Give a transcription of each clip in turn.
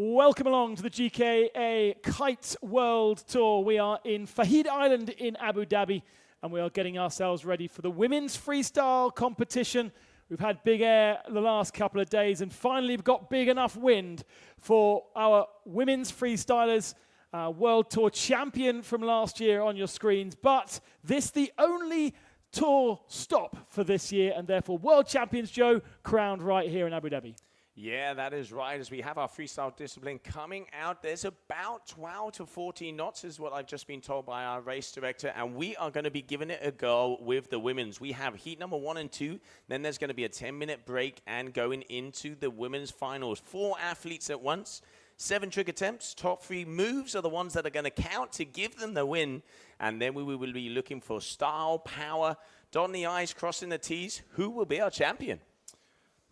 Welcome along to the GKA Kite World Tour. We are in Fahid Island in Abu Dhabi, and we are getting ourselves ready for the women's freestyle competition. We've had big air the last couple of days, and finally we've got big enough wind for our women's freestylers. World Tour champion from last year on your screens, but this the only tour stop for this year, and therefore world champions, Joe, crowned right here in Abu Dhabi. Yeah, that is right. As we have our freestyle discipline coming out, there's about 12 to 14 knots is what I've just been told by our race director, and we are going to be giving it a go with the women's. We have heat number 1 and 2, then there's going to be a 10-minute break and going into the women's finals. 4 athletes at once, 7 trick attempts, top 3 moves are the ones that are going to count to give them the win, and then we will be looking for style, power, dotting the I's, crossing the T's. Who will be our champion?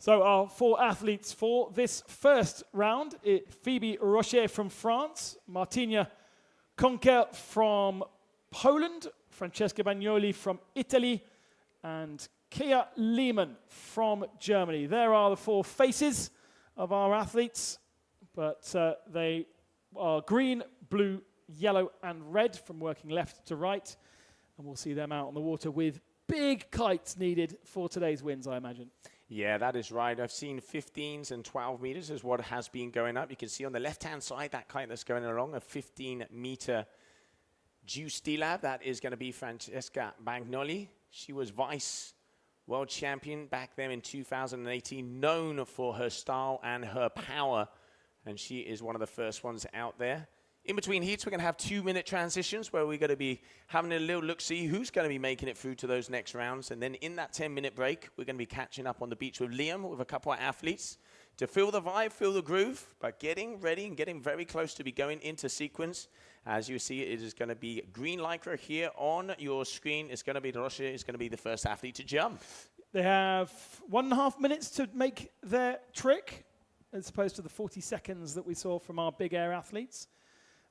So our 4 athletes for this first round, Phoebe Rocher from France, Martina Conker from Poland, Francesca Bagnoli from Italy, and Kia Lehmann from Germany. There are the 4 faces of our athletes, but they are green, blue, yellow, and red from working left to right. And we'll see them out on the water with big kites needed for today's wins, I imagine. Yeah, that is right. I've seen 15s and 12 meters is what has been going up. You can see on the left-hand side that kite that's going along, a 15-meter Juice D-Lab. That is going to be Francesca Bagnoli. She was vice world champion back then in 2018, known for her style and her power, and she is one of the first ones out there. In between heats, we're going to have 2-minute transitions where we're going to be having a little look-see who's going to be making it through to those next rounds. And then in that 10-minute break, we're going to be catching up on the beach with Liam, with a couple of athletes to feel the vibe, feel the groove, but getting ready and getting very close to be going into sequence. As you see, it is going to be green lycra here on your screen. It's going to be Rocher. It's going to be the first athlete to jump. They have 1.5 minutes to make their trick, as opposed to the 40 seconds that we saw from our big air athletes.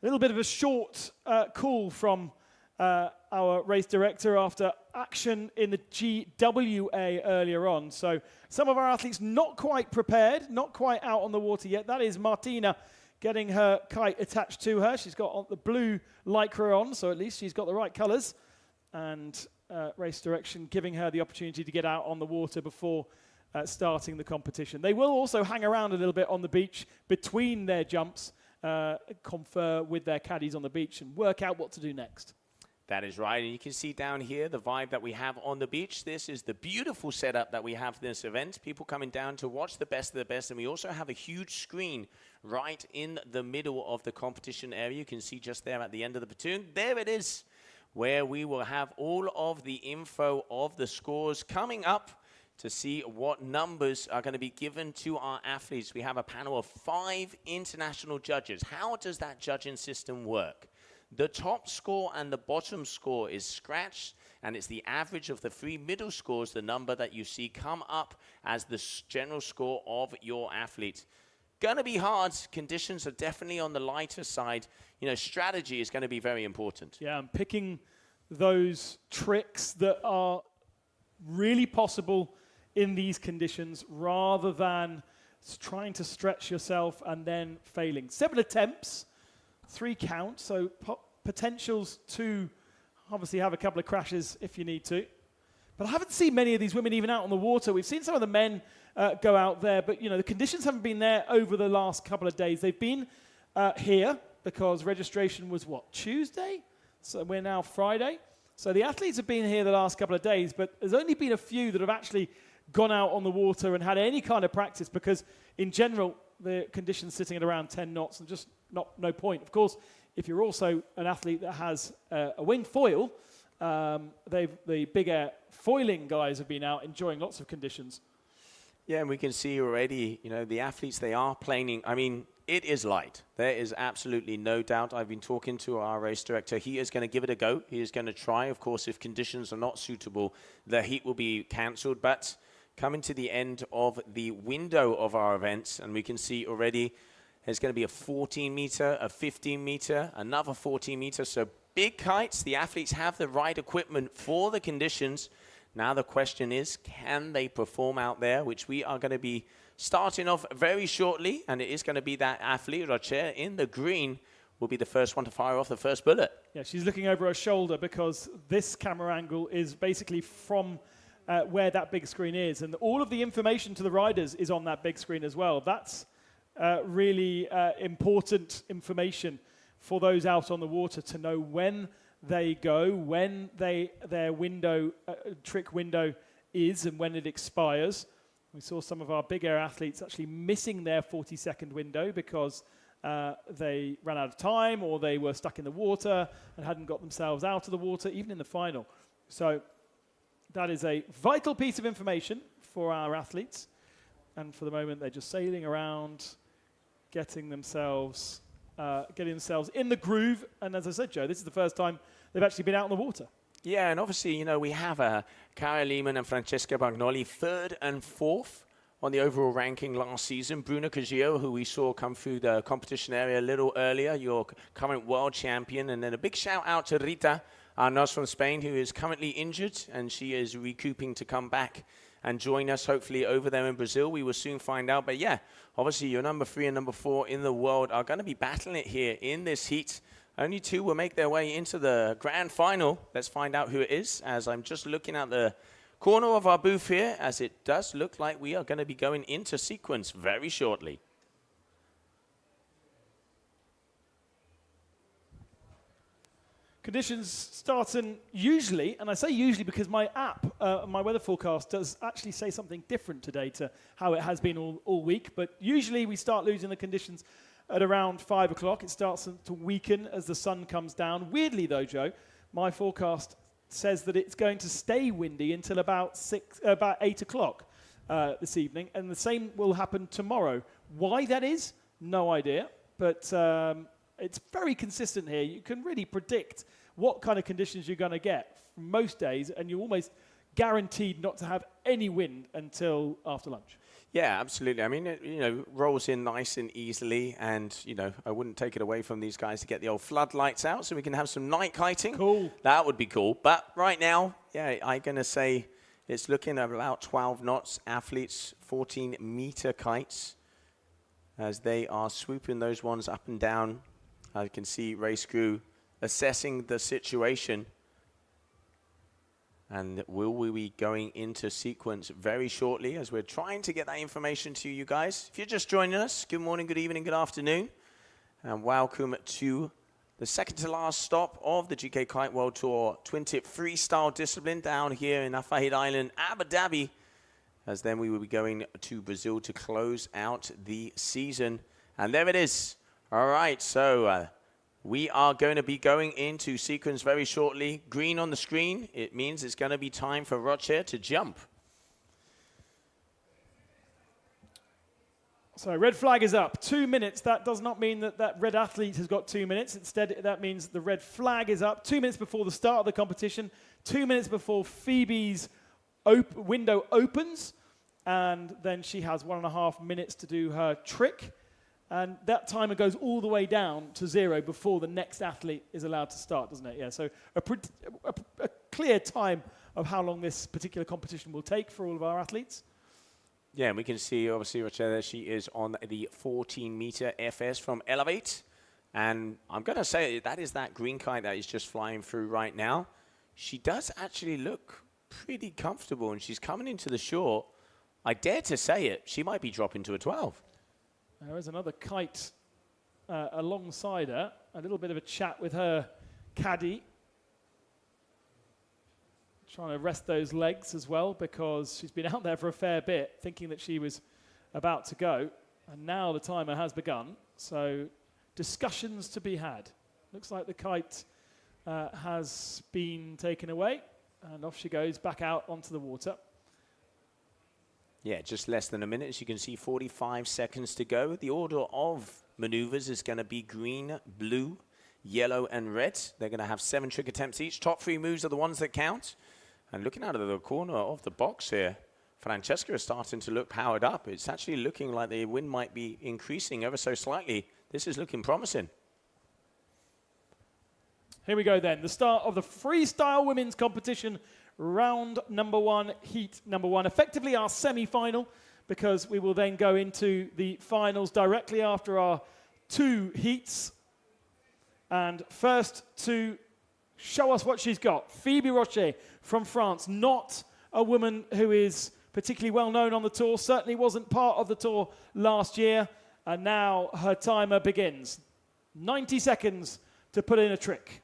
A little bit of a short call from our race director after action in the GWA earlier on. So some of our athletes not quite prepared, not quite out on the water yet. That is Martina getting her kite attached to her. She's got the blue lycra on, so at least she's got the right colors. And race direction giving her the opportunity to get out on the water before starting the competition. They will also hang around a little bit on the beach between their jumps, confer with their caddies on the beach and work out what to do next. That is right, and you can see down here the vibe that we have on the beach. This is the beautiful setup that we have for this event. People coming down to watch the best of the best, and we also have a huge screen right in the middle of the competition area. You can see just there at the end of the platoon. There it is, where we will have all of the info of the scores coming up to see what numbers are going to be given to our athletes. We have a panel of 5 international judges. How does that judging system work? The top score and the bottom score is scratched, and it's the average of the 3 middle scores, the number that you see come up as the general score of your athlete. Gonna be hard. Conditions are definitely on the lighter side. You know, strategy is going to be very important. Yeah, I'm picking those tricks that are really possible in these conditions rather than trying to stretch yourself and then failing. 7 attempts, 3 count, so potentials to obviously have a couple of crashes if you need to. But I haven't seen many of these women even out on the water. We've seen some of the men go out there, but you know the conditions haven't been there over the last couple of days. They've been here because registration was what, Tuesday? So we're now Friday. So the athletes have been here the last couple of days, but there's only been a few that have actually gone out on the water and had any kind of practice, because in general the conditions sitting at around 10 knots and just no point. Of course, if you're also an athlete that has a wing foil, the big air foiling guys have been out enjoying lots of conditions. Yeah, and we can see already, you know, the athletes, they are planning. I mean, it is light. There is absolutely no doubt. I've been talking to our race director. He is going to give it a go. He is going to try. Of course, if conditions are not suitable, the heat will be cancelled. But coming to the end of the window of our events, and we can see already there's going to be a 14-meter, a 15-meter, another 14-meter. So big kites. The athletes have the right equipment for the conditions. Now the question is, can they perform out there, which we are going to be starting off very shortly, and it is going to be that athlete, Rocher, in the green, will be the first one to fire off the first bullet. Yeah, she's looking over her shoulder because this camera angle is basically from where that big screen is. And all of the information to the riders is on that big screen as well. That's really important information for those out on the water to know when they go, when their window, trick window is and when it expires. We saw some of our big air athletes actually missing their 40-second window because they ran out of time or they were stuck in the water and hadn't got themselves out of the water, even in the final. So that is a vital piece of information for our athletes. And for the moment, they're just sailing around, getting themselves in the groove. And as I said, Joe, this is the first time they've actually been out in the water. Yeah, and obviously, you know, we have Cara Lehmann and Francesca Bagnoli, 3rd and 4th on the overall ranking last season. Bruna Caggio, who we saw come through the competition area a little earlier, your current world champion. And then a big shout out to Rita Arnos from Spain, who is currently injured, and she is recouping to come back and join us, hopefully, over there in Brazil. We will soon find out. But yeah, obviously, your number 3 and number 4 in the world are going to be battling it here in this heat. Only 2 will make their way into the grand final. Let's find out who it is, as I'm just looking at the corner of our booth here, as it does look like we are going to be going into sequence very shortly. Conditions starting usually, and I say usually because my app, my weather forecast, does actually say something different today to how it has been all week. But usually we start losing the conditions at around 5 o'clock. It starts to weaken as the sun comes down. Weirdly though, Joe, my forecast says that it's going to stay windy until about 8 o'clock this evening. And the same will happen tomorrow. Why that is, no idea. But it's very consistent here. You can really predict what kind of conditions you're going to get from most days, and you're almost guaranteed not to have any wind until after lunch. Yeah, absolutely. I mean, it, you know, rolls in nice and easily, and, you know, I wouldn't take it away from these guys to get the old floodlights out so we can have some night kiting. Cool. That would be cool. But right now, yeah, I'm going to say it's looking at about 12 knots. Athletes, 14-meter kites, as they are swooping those ones up and down. I can see race crew assessing the situation. And will we be going into sequence very shortly as we're trying to get that information to you guys. If you're just joining us, good morning, good evening, good afternoon. And welcome to the second to last stop of the GKA Kite World Tour twin-tip freestyle discipline down here in Afahid Island, Abu Dhabi. As then we will be going to Brazil to close out the season. And there it is. All right, so we are going to be going into sequence very shortly. Green on the screen. It means it's going to be time for Rocher to jump. So red flag is up. 2 minutes. That does not mean that that red athlete has got 2 minutes. Instead, that means the red flag is up 2 minutes before the start of the competition, 2 minutes before Phoebe's window opens, and then she has 1.5 minutes to do her trick. And that timer goes all the way down to 0 before the next athlete is allowed to start, doesn't it? Yeah, so a clear time of how long this particular competition will take for all of our athletes. Yeah, and we can see, obviously, Rocher, that she is on the 14-meter FS from Elevate. And I'm going to say that is that green kite that is just flying through right now. She does actually look pretty comfortable, and she's coming into the shore. I dare to say it, she might be dropping to a 12. There is another kite alongside her. A little bit of a chat with her caddy. Trying to rest those legs as well because she's been out there for a fair bit thinking that she was about to go. And now the timer has begun. So discussions to be had. Looks like the kite has been taken away. And off she goes back out onto the water. Yeah, just less than a minute. As you can see, 45 seconds to go. The order of maneuvers is going to be green, blue, yellow, and red. They're going to have 7 trick attempts each. Top 3 moves are the ones that count. And looking out of the corner of the box here, Francesca is starting to look powered up. It's actually looking like the wind might be increasing ever so slightly. This is looking promising. Here we go then. The start of the freestyle women's competition. Round number 1, heat number 1. Effectively our semi-final because we will then go into the finals directly after our 2 heats. And first to show us what she's got, Phoebe Rocher from France, not a woman who is particularly well known on the tour, certainly wasn't part of the tour last year, and now her timer begins. 90 seconds to put in a trick.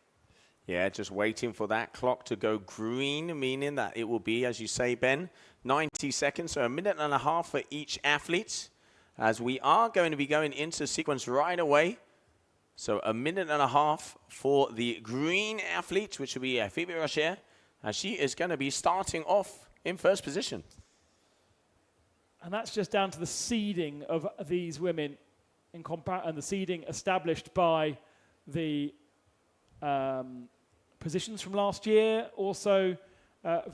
Yeah, just waiting for that clock to go green, meaning that it will be, as you say, Ben, 90 seconds, so a minute and a half for each athlete, as we are going to be going into sequence right away. So a minute and a half for the green athlete, which will be Phoebe Rocher, as she is going to be starting off in first position. And that's just down to the seeding of these women and the seeding established by the positions from last year. Also,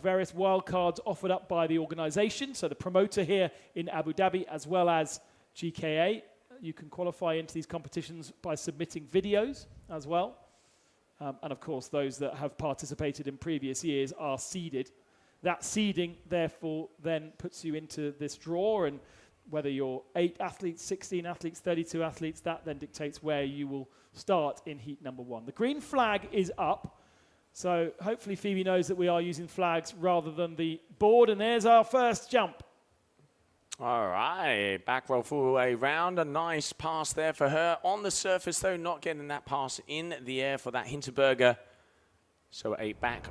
various wildcards offered up by the organization. So the promoter here in Abu Dhabi, as well as GKA. You can qualify into these competitions by submitting videos as well. And of course, those that have participated in previous years are seeded. That seeding, therefore, then puts you into this draw, and whether you're 8 athletes, 16 athletes, 32 athletes, that then dictates where you will start in heat number 1. The green flag is up, so hopefully Phoebe knows that we are using flags rather than the board, and there's our first jump. All right, back roll full way round. A nice pass there for her. On the surface, though, not getting that pass in the air for that Hinterberger. So a back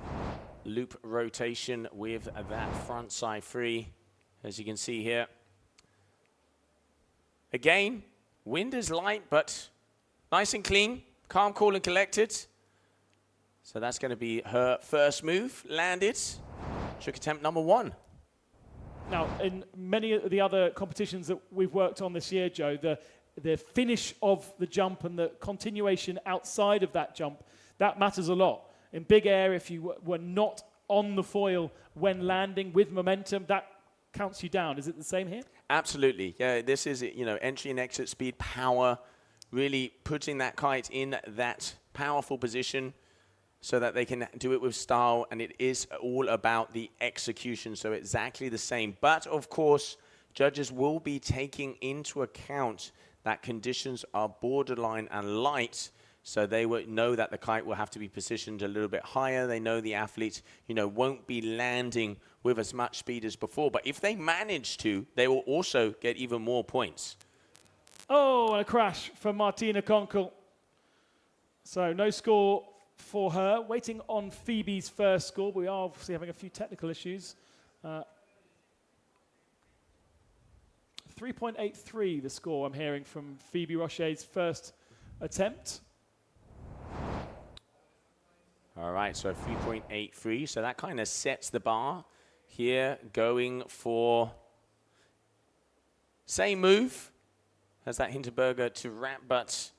loop rotation with that front side free, as you can see here. Again, wind is light, but nice and clean. Calm, cool, and collected. So that's going to be her first move. Landed. Trick attempt number 1. Now, in many of the other competitions that we've worked on this year, Joe, the finish of the jump and the continuation outside of that jump, that matters a lot. In big air, if you were not on the foil when landing with momentum, that counts you down. Is it the same here? Absolutely. Yeah, this is, entry and exit speed, power, really putting that kite in that powerful position so that they can do it with style, and it is all about the execution, so exactly the same. But, of course, judges will be taking into account that conditions are borderline and light, so they will know that the kite will have to be positioned a little bit higher. They know the athlete, won't be landing with as much speed as before. But if they manage to, they will also get even more points. Oh, and a crash for Martina Konkel. So no score for her. Waiting on Phoebe's first score, but we are obviously having a few technical issues. 3.83 the score I'm hearing from Phoebe Rocher's first attempt. All right, so 3.83. So that kind of sets the bar here, going for same move as that Hinterberger to wrap, but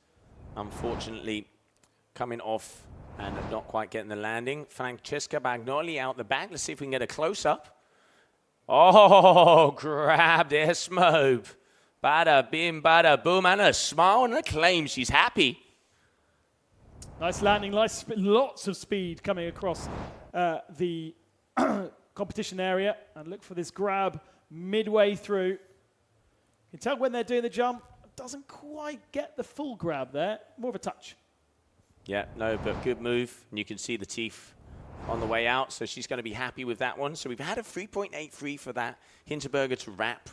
unfortunately coming off and not quite getting the landing. Francesca Bagnoli out the back. Let's see if we can get a close-up. Oh, grabbed air smoke. Bada bim, bada boom, and a smile and a claim. She's happy. Nice landing, lots of speed coming across the competition area. And look for this grab midway through. You can tell when they're doing the jump, doesn't quite get the full grab there, more of a touch. Yeah, no, but good move. And you can see the teeth on the way out, so she's going to be happy with that one. So we've had a 3.83 for that Hinterberger to wrap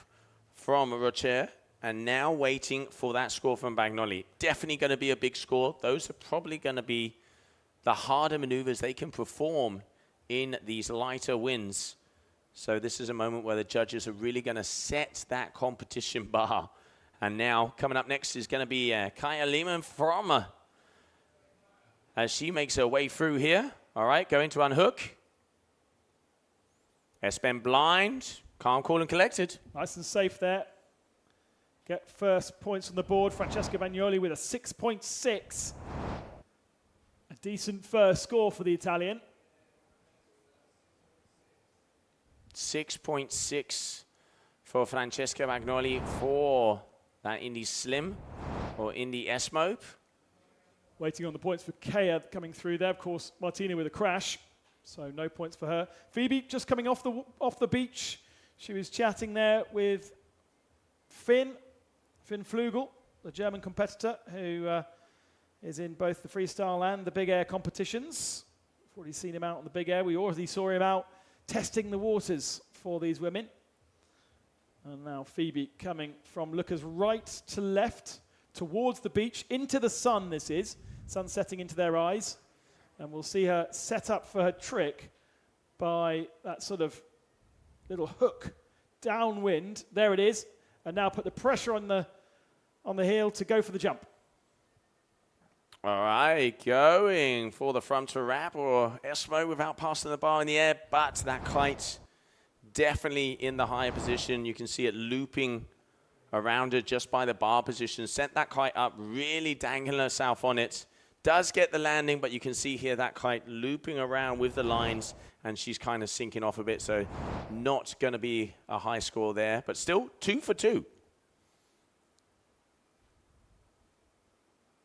from Rocher, and now waiting for that score from Bagnoli. Definitely going to be a big score. Those are probably going to be the harder maneuvers they can perform in these lighter winds. So this is a moment where the judges are really going to set that competition bar. And now coming up next is going to be Kaya Lehman from as she makes her way through here. All right, going to unhook. S-bend blind, calm, cool, and collected. Nice and safe there. Get first points on the board. Francesca Bagnoli with a 6.6. A decent first score for the Italian. 6.6 for Francesca Bagnoli for that Indy Slim or Indy S-Mope. Waiting on the points for Kaya coming through there. Of course, Martina with a crash, so no points for her. Phoebe just coming off the beach. She was chatting there with Finn Flugel, the German competitor who is in both the freestyle and the big air competitions. We've already seen him out on the big air. We already saw him out testing the waters for these women. And now Phoebe coming from Luca's right to left towards the beach, into the sun this is. Sun setting into their eyes. And we'll see her set up for her trick by that sort of little hook downwind. There it is. And now put the pressure on the heel to go for the jump. All right, going for the front to wrap or Esmo without passing the bar in the air, but that kite definitely in the higher position. You can see it looping around it just by the bar position. Sent that kite up, really dangling herself on it. Does get the landing, but you can see here that kite looping around with the lines, and she's kind of sinking off a bit, so not going to be a high score there, but still 2 for 2.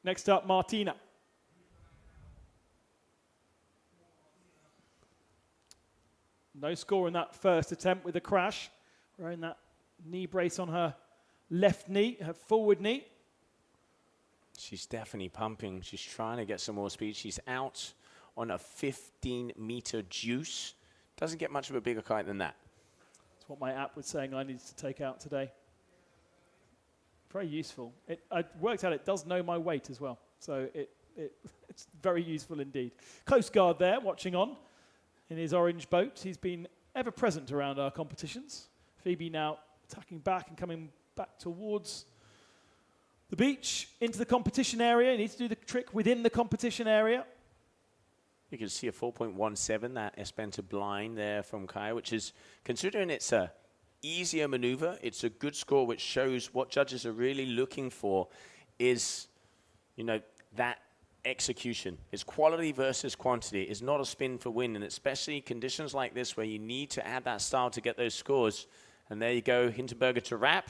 Next up, Martina. No score in that first attempt with a crash. Wearing that knee brace on her left knee, her forward knee. She's definitely pumping. She's trying to get some more speed. She's out on a 15-meter juice. Doesn't get much of a bigger kite than that. That's what my app was saying I needed to take out today. Very useful. I worked out it does know my weight as well. So it's very useful indeed. Coast Guard there watching on in his orange boat. He's been ever present around our competitions. Phoebe now attacking back and coming back towards the beach into the competition area. He needs to do the trick within the competition area. You can see a 4.17, that Espenta blind there from Kai, which is, considering it's a easier maneuver, it's a good score, which shows what judges are really looking for is, you know, that execution. It's quality versus quantity. It's not a spin for win, and especially conditions like this where you need to add that style to get those scores. And there you go, Hinterberger to wrap.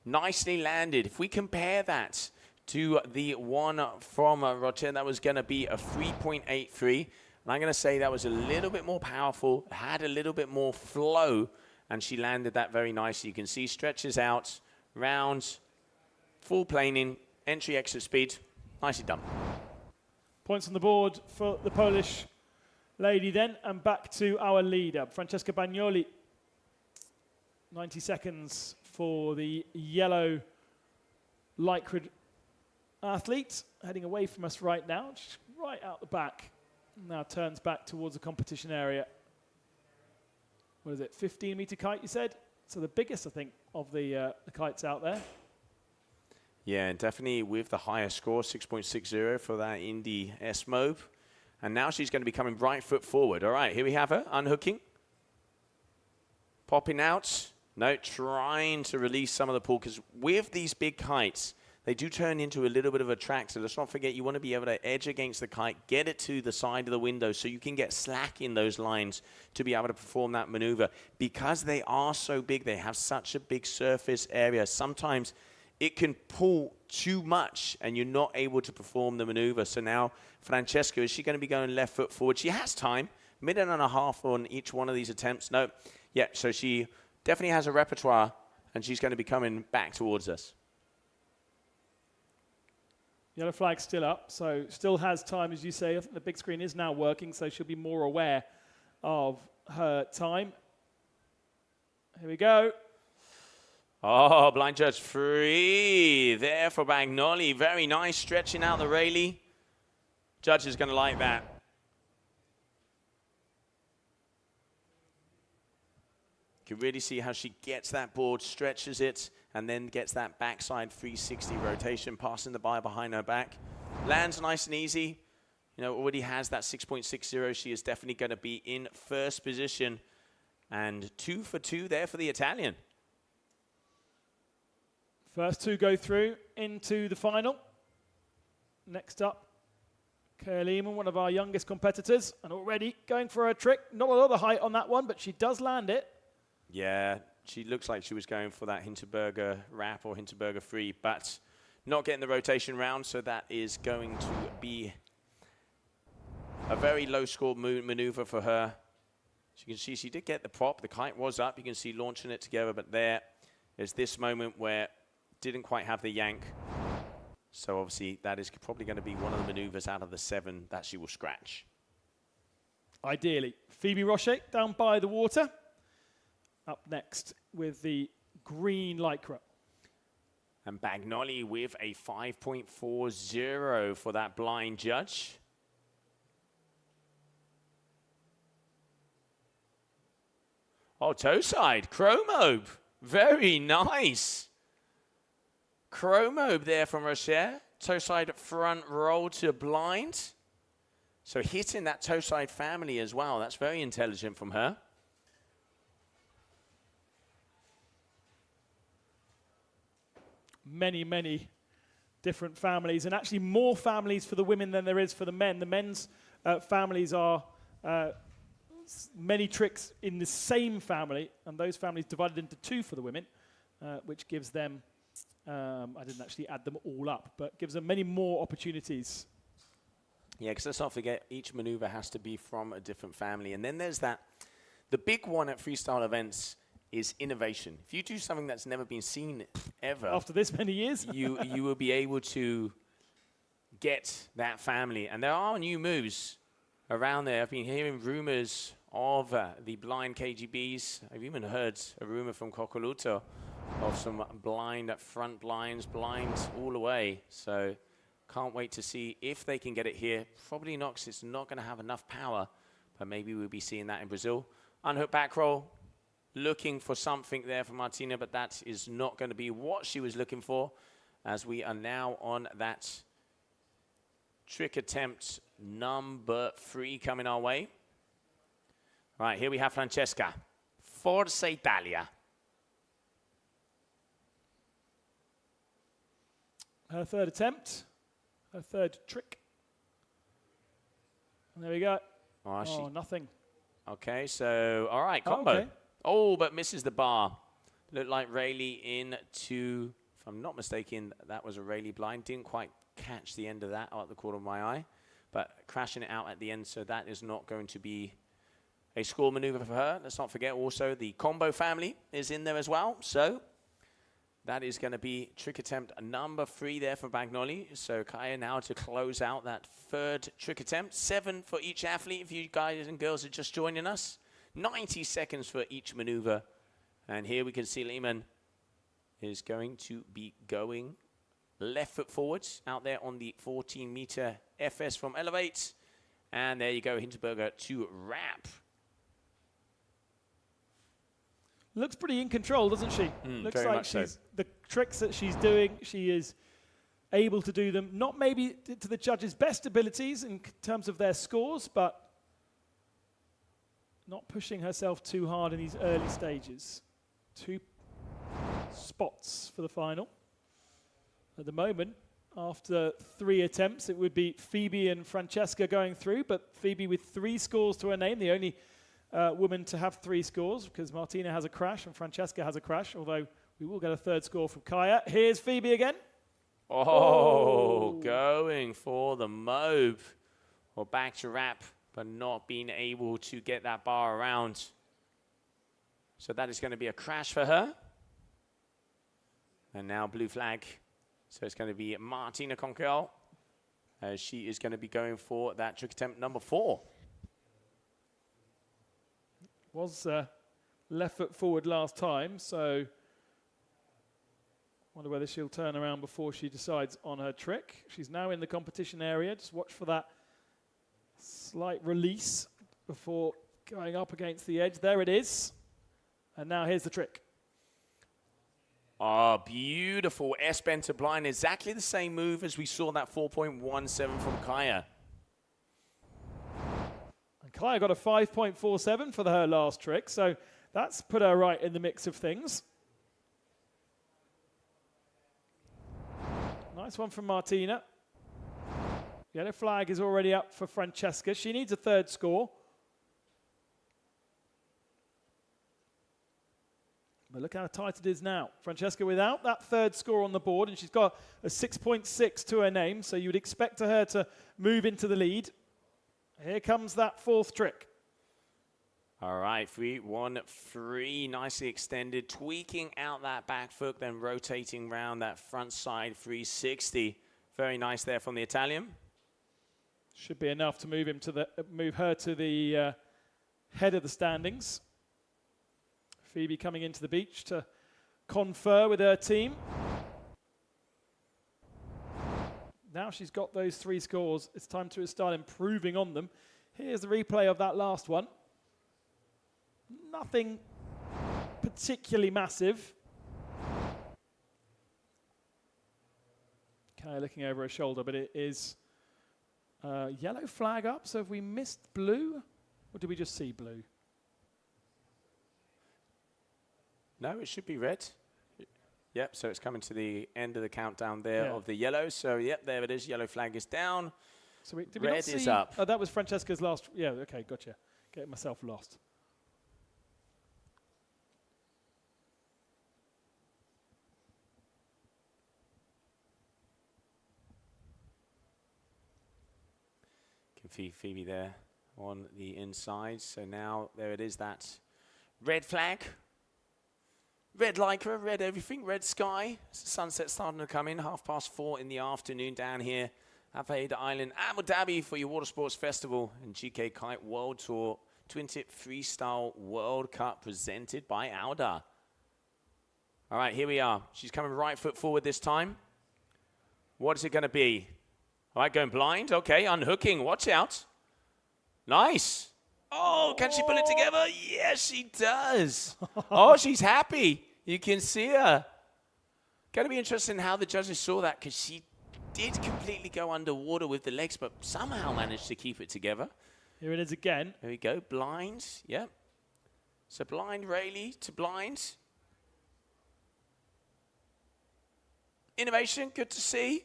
Nicely landed. If we compare that to the one from Roger, that was going to be a 3.83. And I'm going to say that was a little bit more powerful, had a little bit more flow, and she landed that very nicely. You can see stretches out, round, full planing, entry, exit speed. Nicely done. Points on the board for the Polish lady then, and back to our leader, Francesca Bagnoli. 90 seconds for the yellow lycra athlete, heading away from us right now, just right out the back. Now turns back towards the competition area. What is it, 15-meter kite, you said? So the biggest, I think, of the kites out there. Yeah, and definitely with the higher score, 6.60 for that Indy S-Mobe. And now she's going to be coming right foot forward. All right, here we have her, unhooking. Popping out. No, trying to release some of the pull, because with these big kites, they do turn into a little bit of a track. So let's not forget, you want to be able to edge against the kite, get it to the side of the window so you can get slack in those lines to be able to perform that maneuver. Because they are so big, they have such a big surface area. Sometimes it can pull too much and you're not able to perform the maneuver. So now Francesca, is she going to be going left foot forward? She has time, minute and a half on each one of these attempts. No, yeah, so she definitely has a repertoire, and she's going to be coming back towards us. Yellow flag still up, so still has time, as you say. I think the big screen is now working, so she'll be more aware of her time. Here we go. Oh, blind judge free there for Bagnoli. Very nice, stretching out the Rayleigh. Judge is going to like that. You can really see how she gets that board, stretches it, and then gets that backside 360 rotation, passing the bar behind her back. Lands nice and easy. You know, already has that 6.60. She is definitely going to be in first position. And 2 for 2 there for the Italian. First two go through into the final. Next up, Kaya Lehman, one of our youngest competitors, and already going for a trick. Not a lot of height on that one, but she does land it. Yeah, she looks like she was going for that Hinterberger wrap or Hinterberger free, but not getting the rotation round, so that is going to be a very low score maneuver for her. As you can see, she did get the prop. The kite was up. You can see launching it together, but there, There's this moment where didn't quite have the yank. So obviously that is probably going to be one of the maneuvers out of the 7 that she will scratch. Ideally. Phoebe Rocher down by the water. Up next with the green lycra. And Bagnoli with a 5.40 for that blind judge. Oh, toe side, chromobe. Very nice. Chromobe there from Rocher. Toe side front roll to blind. So hitting that toe side family as well. That's very intelligent from her. Many, many different families, and actually more families for the women than there is for the men. The men's families are many tricks in the same family, and those families divided into 2 for the women, which gives them, I didn't actually add them all up, but gives them many more opportunities. Yeah, because let's not forget, each maneuver has to be from a different family. And then there's that, the big one at freestyle events is innovation. If you do something that's never been seen ever. After this many years? you will be able to get that family. And there are new moves around there. I've been hearing rumors of the blind KGBs. I've even heard a rumor from Kokoluto of some blind front blinds, blinds all the way. So can't wait to see if they can get it here. Probably not, because it's not going to have enough power. But maybe we'll be seeing that in Brazil. Unhook back roll. Looking for something there from Martina, but that is not going to be what she was looking for, as we are now on that trick attempt number 3 coming our way. All right, here we have Francesca. Forza Italia. Her third attempt, her third trick. And there we go. Oh, nothing. Okay, so, all right, combo. Oh, okay. Oh, but misses the bar. Looked like Rayleigh into, if I'm not mistaken, that was a Rayleigh blind. Didn't quite catch the end of that out the corner of my eye, but crashing it out at the end, so that is not going to be a score maneuver for her. Let's not forget also the combo family is in there as well. So that is going to be trick attempt number 3 there for Bagnoli. So Kaya now to close out that 3rd trick attempt. 7 for each athlete if you guys and girls are just joining us. 90 seconds for each maneuver. And here we can see Lehman is going to be going left foot forwards out there on the 14-meter FS from Elevate. And there you go, Hinterberger to wrap. Looks pretty in control, doesn't she? Looks very like much so. The tricks that she's doing, she is able to do them. Not maybe to the judges' best abilities in terms of their scores, but not pushing herself too hard in these early stages. 2 spots for the final. At the moment, after 3 attempts, it would be Phoebe and Francesca going through, but Phoebe with 3 scores to her name, the only woman to have 3 scores, because Martina has a crash and Francesca has a crash, although we will get a 3rd score from Kaya. Here's Phoebe again. Oh, going for the mobe. Or back to wrap, but not being able to get that bar around. So that is going to be a crash for her. And now blue flag. So it's going to be Martina Conquel, as she is going to be going for that trick attempt number 4. Was left foot forward last time, so wonder whether she'll turn around before she decides on her trick. She's now in the competition area. Just watch for that slight release before going up against the edge. There it is. And now here's the trick. Oh, beautiful S-bend to blind. Exactly the same move as we saw that 4.17 from Kaya. And Kaya got a 5.47 for her last trick, so that's put her right in the mix of things. Nice one from Martina. Yellow flag is already up for Francesca. She needs a 3rd score. But look how tight it is now. Francesca without that 3rd score on the board, and she's got a 6.6 to her name, so you would expect her to move into the lead. Here comes that 4th trick. All right, 3-1-3, nicely extended, tweaking out that back foot, then rotating round that front side 360. Very nice there from the Italian. Should be enough to move her to the head of the standings. Phoebe coming into the beach to confer with her team. Now she's got those 3 scores. It's time to start improving on them. Here's the replay of that last one. Nothing particularly massive. Kaya looking over her shoulder, but it is yellow flag up. So have we missed blue? Or did we just see blue? No, it should be red. Yep, so it's coming to the end of the countdown there of the yellow. So, yep, there it is. Yellow flag is down. So did we red not see, is up. Oh, that was Francesca's last. Yeah, okay, gotcha. Getting myself lost. Can see Phoebe there on the inside. So now there it is, that red flag. Red lycra, red everything, red sky. Sunset starting to come in, 4:30 in the afternoon down here at Abu Island, Abu Dhabi, for your water sports festival and GKA Kite World Tour Twin Tip Freestyle World Cup presented by Auda. All right, here we are. She's coming right foot forward this time. What is it going to be? All right, going blind. Okay, unhooking. Watch out. Nice. Oh, can she pull it together? Yes, she does. Oh, she's happy. You can see her. Going to be interesting how the judges saw that, because she did completely go underwater with the legs, but somehow managed to keep it together. Here it is again. There we go. Blind. Yep. So blind Rayleigh to blind. Innovation. Good to see.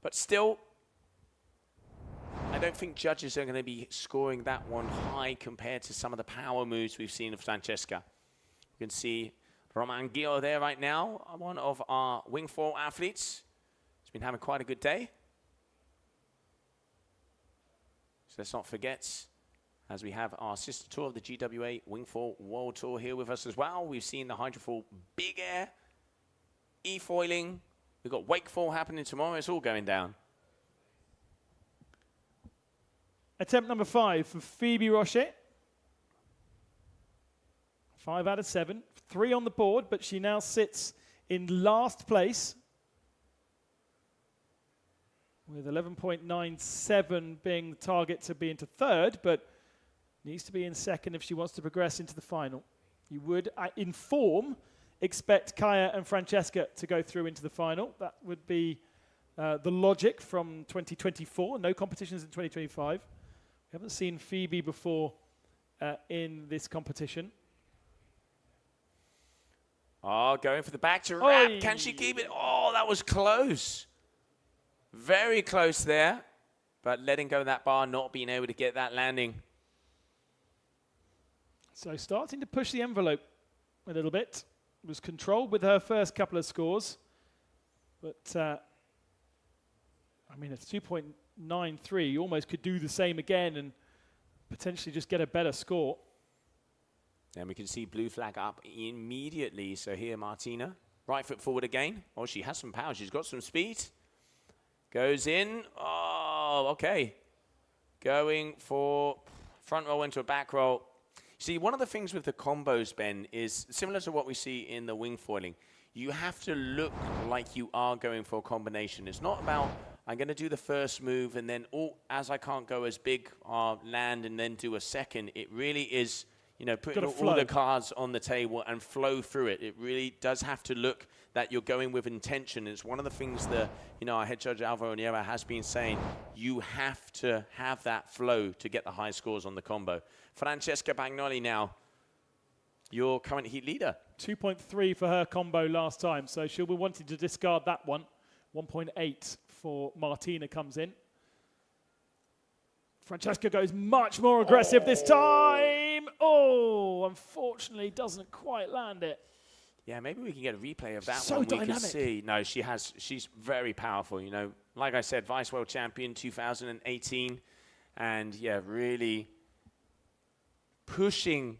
But still, I don't think judges are going to be scoring that one high compared to some of the power moves we've seen of Francesca. You can see Roman Gio there right now, one of our wing foil athletes. He's been having quite a good day. So let's not forget, as we have our sister tour of the GWA Wing Foil World Tour here with us as well. We've seen the hydrofoil big air, e-foiling. We've got wake foil happening tomorrow. It's all going down. Attempt number 5 for Phoebe Rocher. 5 out of 7. 3 on the board, but she now sits in last place with 11.97 being the target to be into third, but needs to be in second if she wants to progress into the final. You would, in form, expect Kaya and Francesca to go through into the final. That would be the logic from 2024. No competitions in 2025. We haven't seen Phoebe before in this competition. Oh, going for the back to wrap. Can she keep it? Oh, that was close. Very close there. But letting go of that bar, not being able to get that landing. So starting to push the envelope a little bit. Was controlled with her first couple of scores. But, I mean, it's 2.93. You almost could do the same again and potentially just get a better score. And we can see blue flag up immediately. So here, Martina, right foot forward again. Oh, she has some power. She's got some speed. Goes in. Oh, okay. Going for front roll into a back roll. See, one of the things with the combos, Ben, is similar to what we see in the wing foiling. You have to look like you are going for a combination. It's not about, I'm going to do the first move and then, as I can't go as big, land and then do a second. It really is, you know, putting all the cards on the table and flow through it. It really does have to look that you're going with intention. It's one of the things that, you know, our head judge Alvaro Nieva has been saying. You have to have that flow to get the high scores on the combo. Francesca Bagnoli now, your current heat leader. 2.3 for her combo last time, so she'll be wanting to discard that one. 1.8 for Martina comes in. Francesca goes much more aggressive this time. Oh, unfortunately doesn't quite land it. Yeah, maybe we can get a replay of that one. Dynamic. We can see. No, she's very powerful. You know, like I said, Vice World Champion 2018. And yeah, really pushing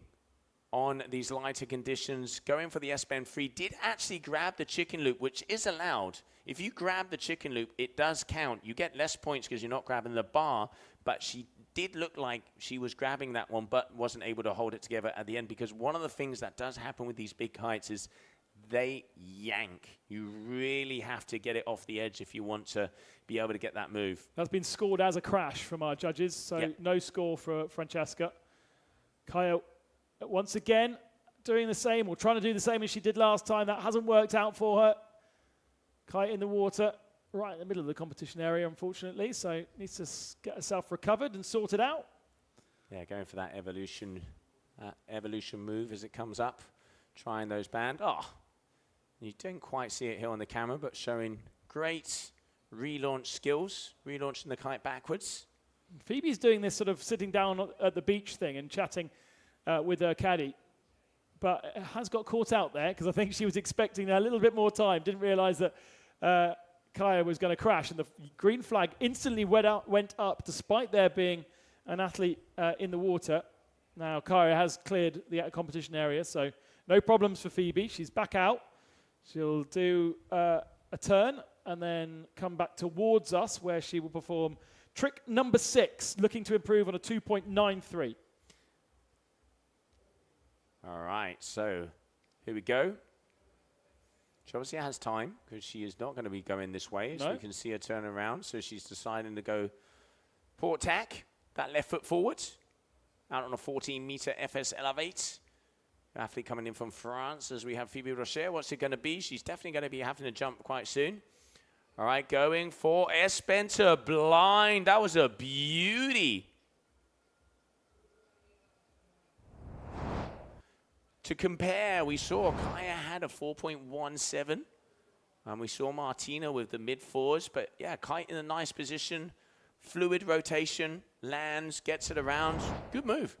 on these lighter conditions, going for the S-bend free, did actually grab the chicken loop, which is allowed. If you grab the chicken loop, it does count. You get less points because you're not grabbing the bar, but she did look like she was grabbing that one, but wasn't able to hold it together at the end, because one of the things that does happen with these big kites is they yank. You really have to get it off the edge if you want to be able to get that move. That's been scored as a crash from our judges, so no score for Francesca. Kaya, once again, doing the same, or trying to do the same as she did last time. That hasn't worked out for her. Kite in the water, right in the middle of the competition area, unfortunately, so needs to get herself recovered and sorted out. Yeah, going for that evolution move as it comes up, trying those band. Oh, you don't quite see it here on the camera, but showing great relaunch skills, relaunching the kite backwards. Phoebe's doing this sort of sitting down at the beach thing and chatting with her caddy, but it has got caught out there because I think she was expecting a little bit more time, didn't realize that Kaya was going to crash, and the green flag instantly went up despite there being an athlete in the water. Now Kaya has cleared the competition area, so no problems for Phoebe. She's back out. She'll do a turn and then come back towards us, where she will perform trick number 6, looking to improve on a 2.93. All right, so here we go. She obviously has time because she is not going to be going this way. So you can see her turn around. So she's deciding to go port tack, that left foot forward, out on a 14-meter FS Elevate. Athlete coming in from France as we have Phoebe Rocher. What's it going to be? She's definitely going to be having to jump quite soon. All right, going for S-bend to blind. That was a beauty. To compare, we saw Kaya had a 4.17, and we saw Martina with the mid-4s, but yeah, Kite in a nice position, fluid rotation, lands, gets it around. Good move.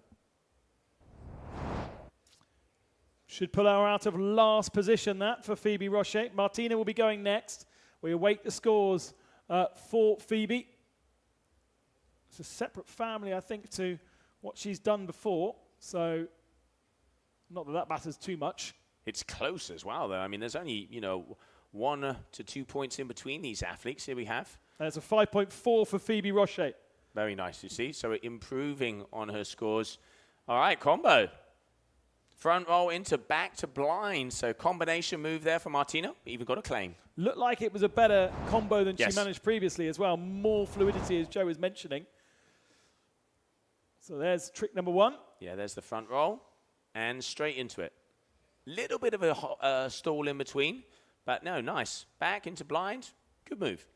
Should pull her out of last position, that, for Phoebe Rocher. Martina will be going next. We await the scores for Phoebe. It's a separate family, I think, to what she's done before, so not that that matters too much. It's close as well, though. I mean, there's only, 1 to 2 points in between these athletes. Here we have. There's a 5.4 for Phoebe Rocher. Very nice, you see. So improving on her scores. All right, combo. Front roll into back to blind. So combination move there for Martina. Even got a claim. Looked like it was a better combo than she managed previously as well. More fluidity, as Joe was mentioning. So there's trick number 1. Yeah, there's the front roll. And straight into it. Little bit of a stall in between. But no, nice. Back into blind. Good move.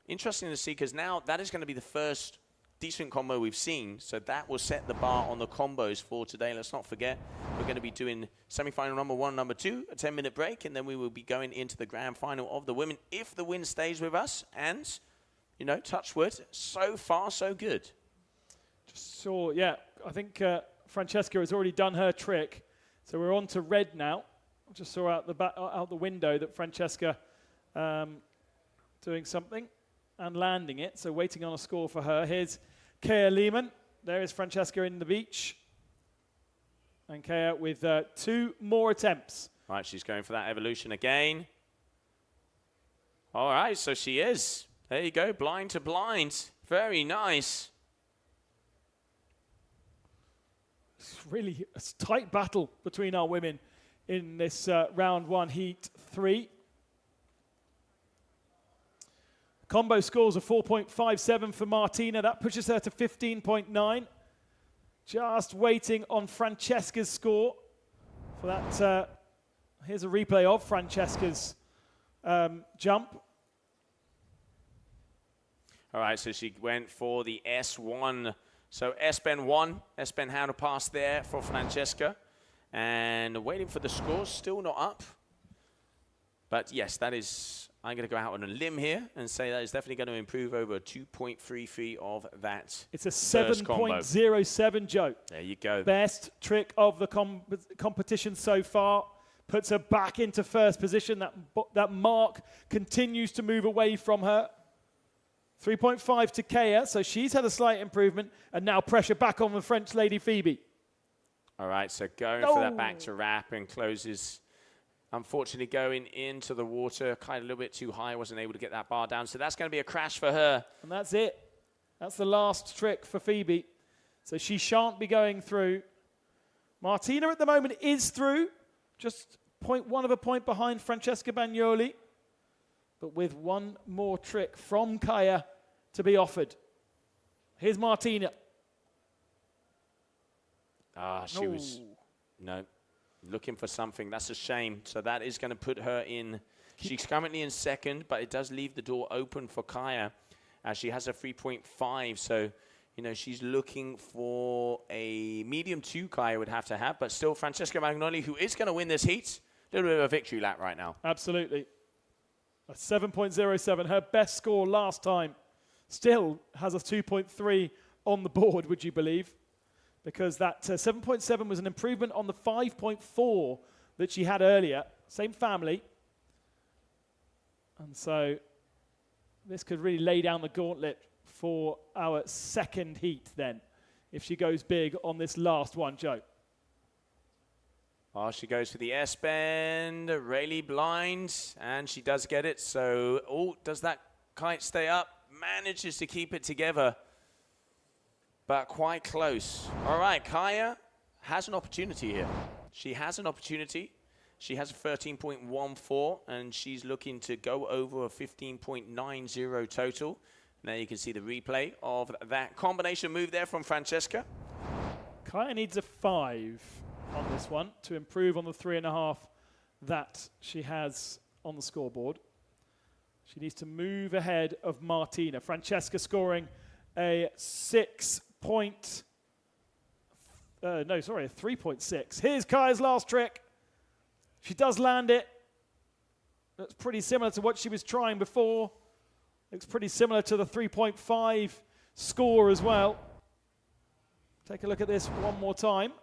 Interesting to see, because now that is going to be the first decent combo we've seen. So that will set the bar on the combos for today. Let's not forget, we're going to be doing semi-final number 1, number 2, a 10-minute break, and then we will be going into the grand final of the women if the win stays with us. And, touch wood, so far so good. Just saw, yeah, I think Francesca has already done her trick. So we're on to red now. I just saw out the window that Francesca doing something and landing it. So waiting on a score for her. Here's Kaya Lehman. There is Francesca in the beach. And Kaya with 2 more attempts. Right, she's going for that evolution again. All right, so she is. There you go, blind to blind. Very nice. It's really a tight battle between our women in this round 1, heat 3. Combo scores of 4.57 for Martina. That pushes her to 15.9. Just waiting on Francesca's score for that. Here's a replay of Francesca's jump. All right, so she went for the S1. So S-bend 1, S-bend how to pass there for Francesca. And waiting for the scores, still not up. But yes, that is, I'm going to go out on a limb here and say that is definitely going to improve over a 2.33 of that. It's a 7.07, Joe. There you go. Best trick of the competition so far. Puts her back into first position. That mark continues to move away from her. 3.5 to Kaya, so she's had a slight improvement, and now pressure back on the French lady Phoebe. All right, so going for that back to wrap and closes. Unfortunately, going into the water, kind of a little bit too high, wasn't able to get that bar down. So that's going to be a crash for her. And that's it. That's the last trick for Phoebe. So she shan't be going through. Martina at the moment is through. Just 0.1 of a point behind Francesca Bagnoli. But with one more trick from Kaya to be offered. Here's Martina. She was, no, looking for something. That's a shame. So that is going to put her in. She's currently in second, but it does leave the door open for Kaya as she has a 3.5. So, you know, she's looking for a medium 2 Kaya would have to have, but still Francesca Bagnoli, who is going to win this heat. A little bit of a victory lap right now. Absolutely. A 7.07, her best score last time. Still has a 2.3 on the board, would you believe? Because that 7.7 was an improvement on the 5.4 that she had earlier. Same family. And so this could really lay down the gauntlet for our second heat then, if she goes big on this last one, Joe. Oh, she goes for the S-bend, really blind, and she does get it. So, does that kite stay up? Manages to keep it together, but quite close. All right, Kaya has an opportunity here. She has an opportunity. She has a 13.14, and she's looking to go over a 15.90 total. Now you can see the replay of that combination move there from Francesca. Kaya needs a 5 on this one to improve on the 3.5 that she has on the scoreboard. She needs to move ahead of Martina. Francesca scoring a 3.6. Here's Kaya's last trick. She does land it. That's pretty similar to what she was trying before. Looks pretty similar to the 3.5 score as well. Take a look at this one more time.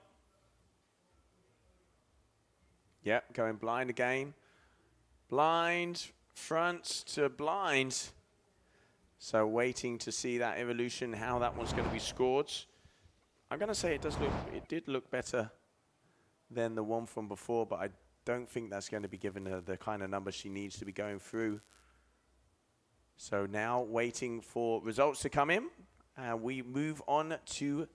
Yep, going blind again. Blind, front to blind. So waiting to see that evolution, how that one's going to be scored. I'm going to say it did look better than the one from before, but I don't think that's going to be given her the kind of number she needs to be going through. So now waiting for results to come in. We move on to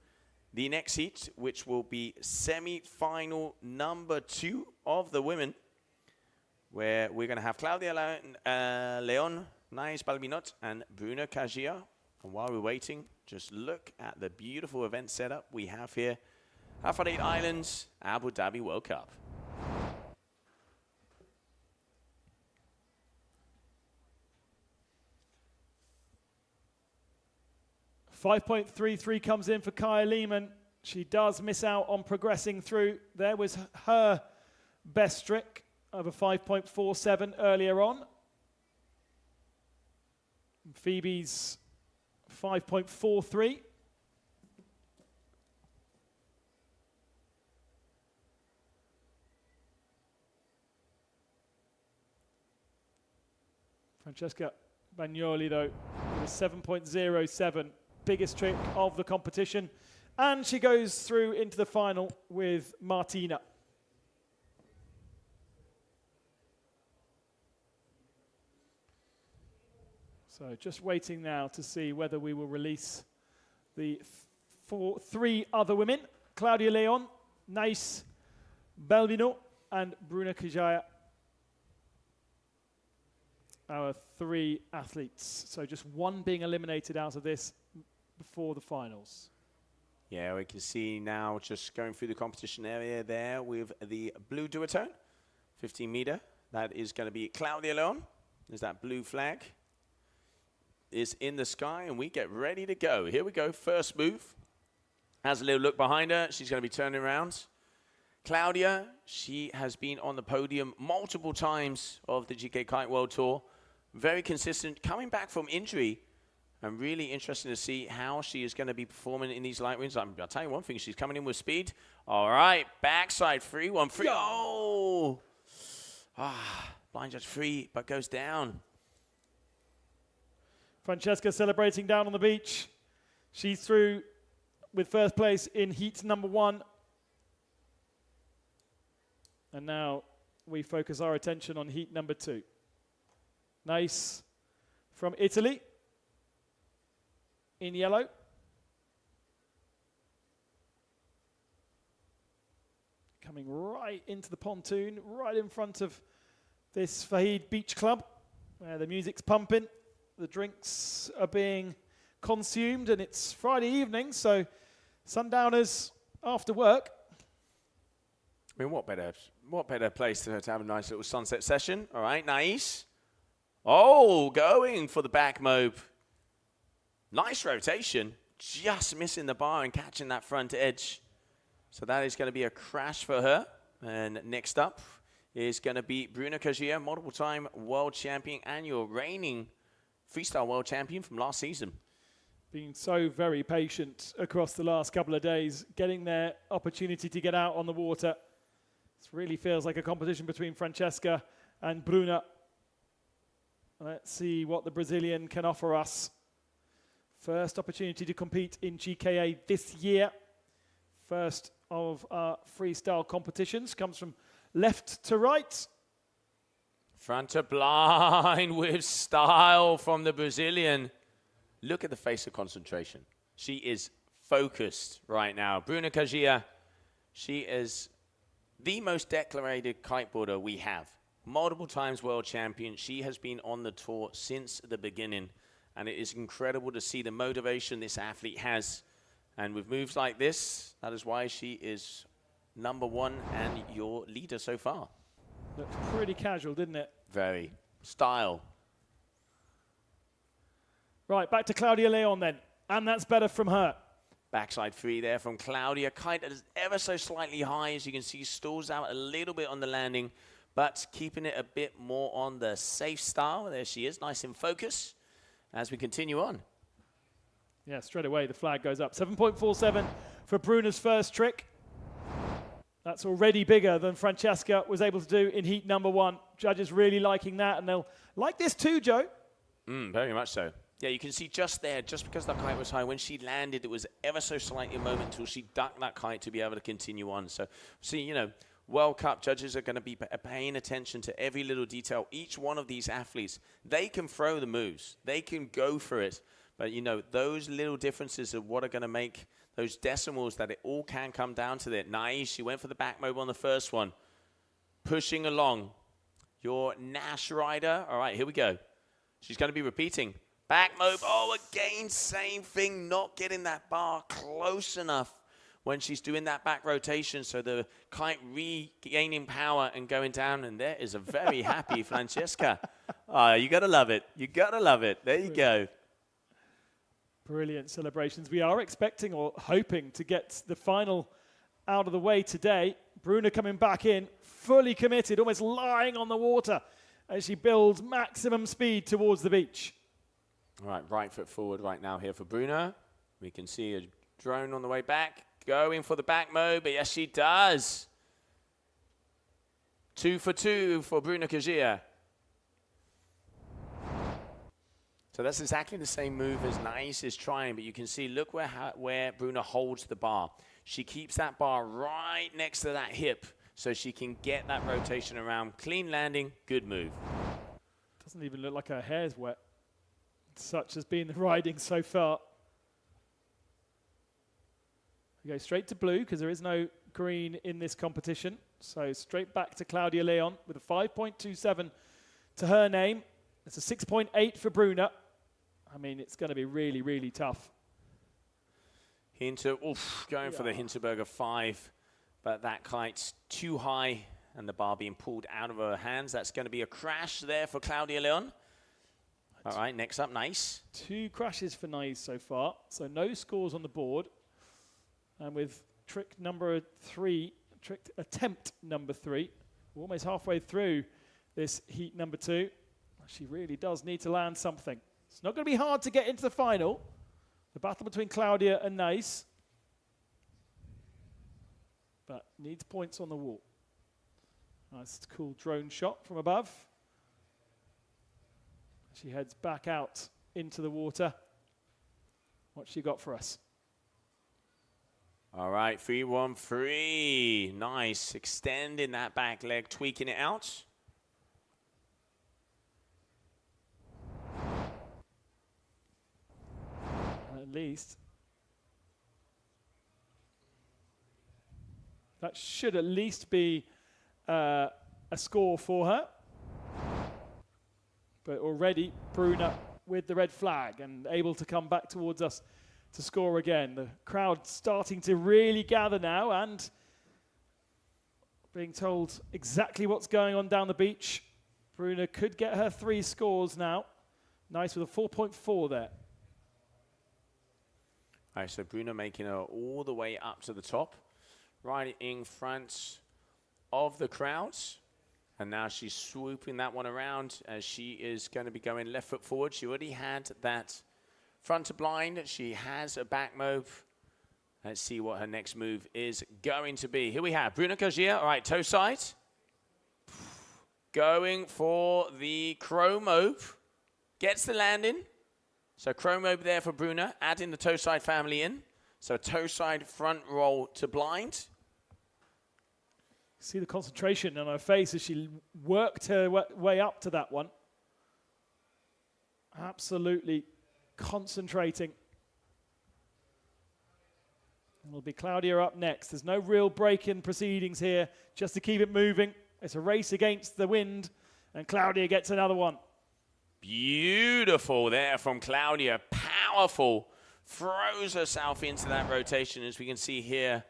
the next heat, which will be semi-final number 2 of the women, where we're going to have Claudia Leon, Nais Balbinot, and Bruna Kajia. And while we're waiting, just look at the beautiful event setup we have here. Hafid Islands, Abu Dhabi World Cup. .33 comes in for Kaya Lehmann. She does miss out on progressing through. There was her best trick of a 5.47 earlier on. Phoebe's 5.43. Francesca Bagnoli, though, with a 7.07. Biggest trick of the competition, and she goes through into the final with Martina. So just waiting now to see whether we will release the 3 other women: Claudia Leon, Nais Balbino, and Bruna Kajaya. Our 3 athletes. So just one being eliminated out of this before the finals. Yeah, we can see now just going through the competition area there with the blue duotone, 15 meter. That is going to be Claudia Leon. There's that blue flag is in the sky, and we get ready to go. Here we go, first move. Has a little look behind her. She's going to be turning around. Claudia, she has been on the podium multiple times of the GKA Kite World Tour. Very consistent, coming back from injury. I'm really interested to see how she is going to be performing in these light winds. I'll tell you one thing, she's coming in with speed. All right, backside 3-1-3. Oh! Blind judge free, but goes down. Francesca celebrating down on the beach. She's through with first place in heat number 1. And now we focus our attention on heat number 2. Nice from Italy in yellow. Coming right into the pontoon, right in front of this Fahid Beach Club, where the music's pumping, the drinks are being consumed, and it's Friday evening, so sundowners after work. I mean, what better place to have a nice little sunset session? All right, nice. Oh, going for the back mobe. Nice rotation. Just missing the bar and catching that front edge. So that is going to be a crash for her. And next up is going to be Bruna Kajia, multiple-time world champion and your reigning freestyle world champion from last season. Being so very patient across the last couple of days, getting their opportunity to get out on the water. This really feels like a competition between Francesca and Bruna. Let's see what the Brazilian can offer us. First opportunity to compete in GKA this year. First of our freestyle competitions. Comes from left to right. Front to blind with style from the Brazilian. Look at the face of concentration. She is focused right now. Bruna Kajia, she is the most decorated kiteboarder we have. Multiple times world champion. She has been on the tour since the beginning. And it is incredible to see the motivation this athlete has. And with moves like this, that is why she is #1 and your leader so far. Looks pretty casual, didn't it? Very. Style. Right, back to Claudia Leon then. And that's better from her. Backside 3 there from Claudia. Kite that is ever so slightly high. As you can see, stalls out a little bit on the landing, but keeping it a bit more on the safe style. There she is, nice in focus as we continue on. Yeah, straight away the flag goes up. 7.47 for Bruna's first trick. That's already bigger than Francesca was able to do in heat number 1. Judges really liking that, and they'll like this too, Joe. Very much so. Yeah, you can see just there, just because the kite was high, when she landed, it was ever so slightly a moment until she ducked that kite to be able to continue on. So, see, you know, World Cup judges are going to be paying attention to every little detail. Each one of these athletes, they can throw the moves. They can go for it. But, you know, those little differences are what are going to make those decimals that it all can come down to that. Nice. She went for the back mob on the first one. Pushing along. Your Nash rider. All right, here we go. She's going to be repeating. Back mob. Oh, again, same thing. Not getting that bar close enough when she's doing that back rotation. So the kite regaining power and going down. And there is a very happy Francesca. Oh, you got to love it. You got to love it. There you go. Brilliant celebrations. We are expecting or hoping to get the final out of the way today. Bruna coming back in, fully committed, almost lying on the water as she builds maximum speed towards the beach. All right foot forward right now here for Bruna. We can see a drone on the way back, going for the back mob, but yes, she does. 2 for 2 for Bruna Kajia. So that's exactly the same move as Nice is trying, but you can see, look where Bruna holds the bar. She keeps that bar right next to that hip so she can get that rotation around. Clean landing, good move. Doesn't even look like her hair's wet. Such has been the riding so far. We go straight to blue because there is no green in this competition. So straight back to Claudia Leon with a 5.27 to her name. It's a 6.8 for Bruna. I mean, it's going to be really, really tough. Going for the Hinterberger 5, but that kite's too high and the bar being pulled out of her hands. That's going to be a crash there for Claudia Leon. All right, next up, Nice. 2 crashes for Nice so far, so no scores on the board. And with trick attempt number 3, we're almost halfway through this heat number 2. She really does need to land something. It's not going to be hard to get into the final. The battle between Claudia and Nice. But needs points on the wall. Nice cool drone shot from above. She heads back out into the water. What's she got for us? All right, 3-1-3. Nice. Extending that back leg, tweaking it out. At least. That should at least be a score for her. But already Bruna with the red flag and able to come back towards us to score again. The crowd starting to really gather now and being told exactly what's going on down the beach. Bruna could get her 3 scores now. Nice with a 4.4 there. All right, so Bruna making her all the way up to the top, right in front of the crowds. And now she's swooping that one around as she is going to be going left foot forward. She already had that front to blind. She has a back move. Let's see what her next move is going to be. Here we have Bruna Kajia. All right, toe side. Going for the crow move. Gets the landing. So crow move there for Bruna. Adding the toe side family in. So toe side front roll to blind. See the concentration on her face as she worked her way up to that one. Absolutely concentrating. Will be Claudia up next. There's no real break in proceedings here, just to keep it moving. It's a race against the wind, and Claudia gets another one. Beautiful there from Claudia. Powerful. Throws herself into that rotation, as we can see here,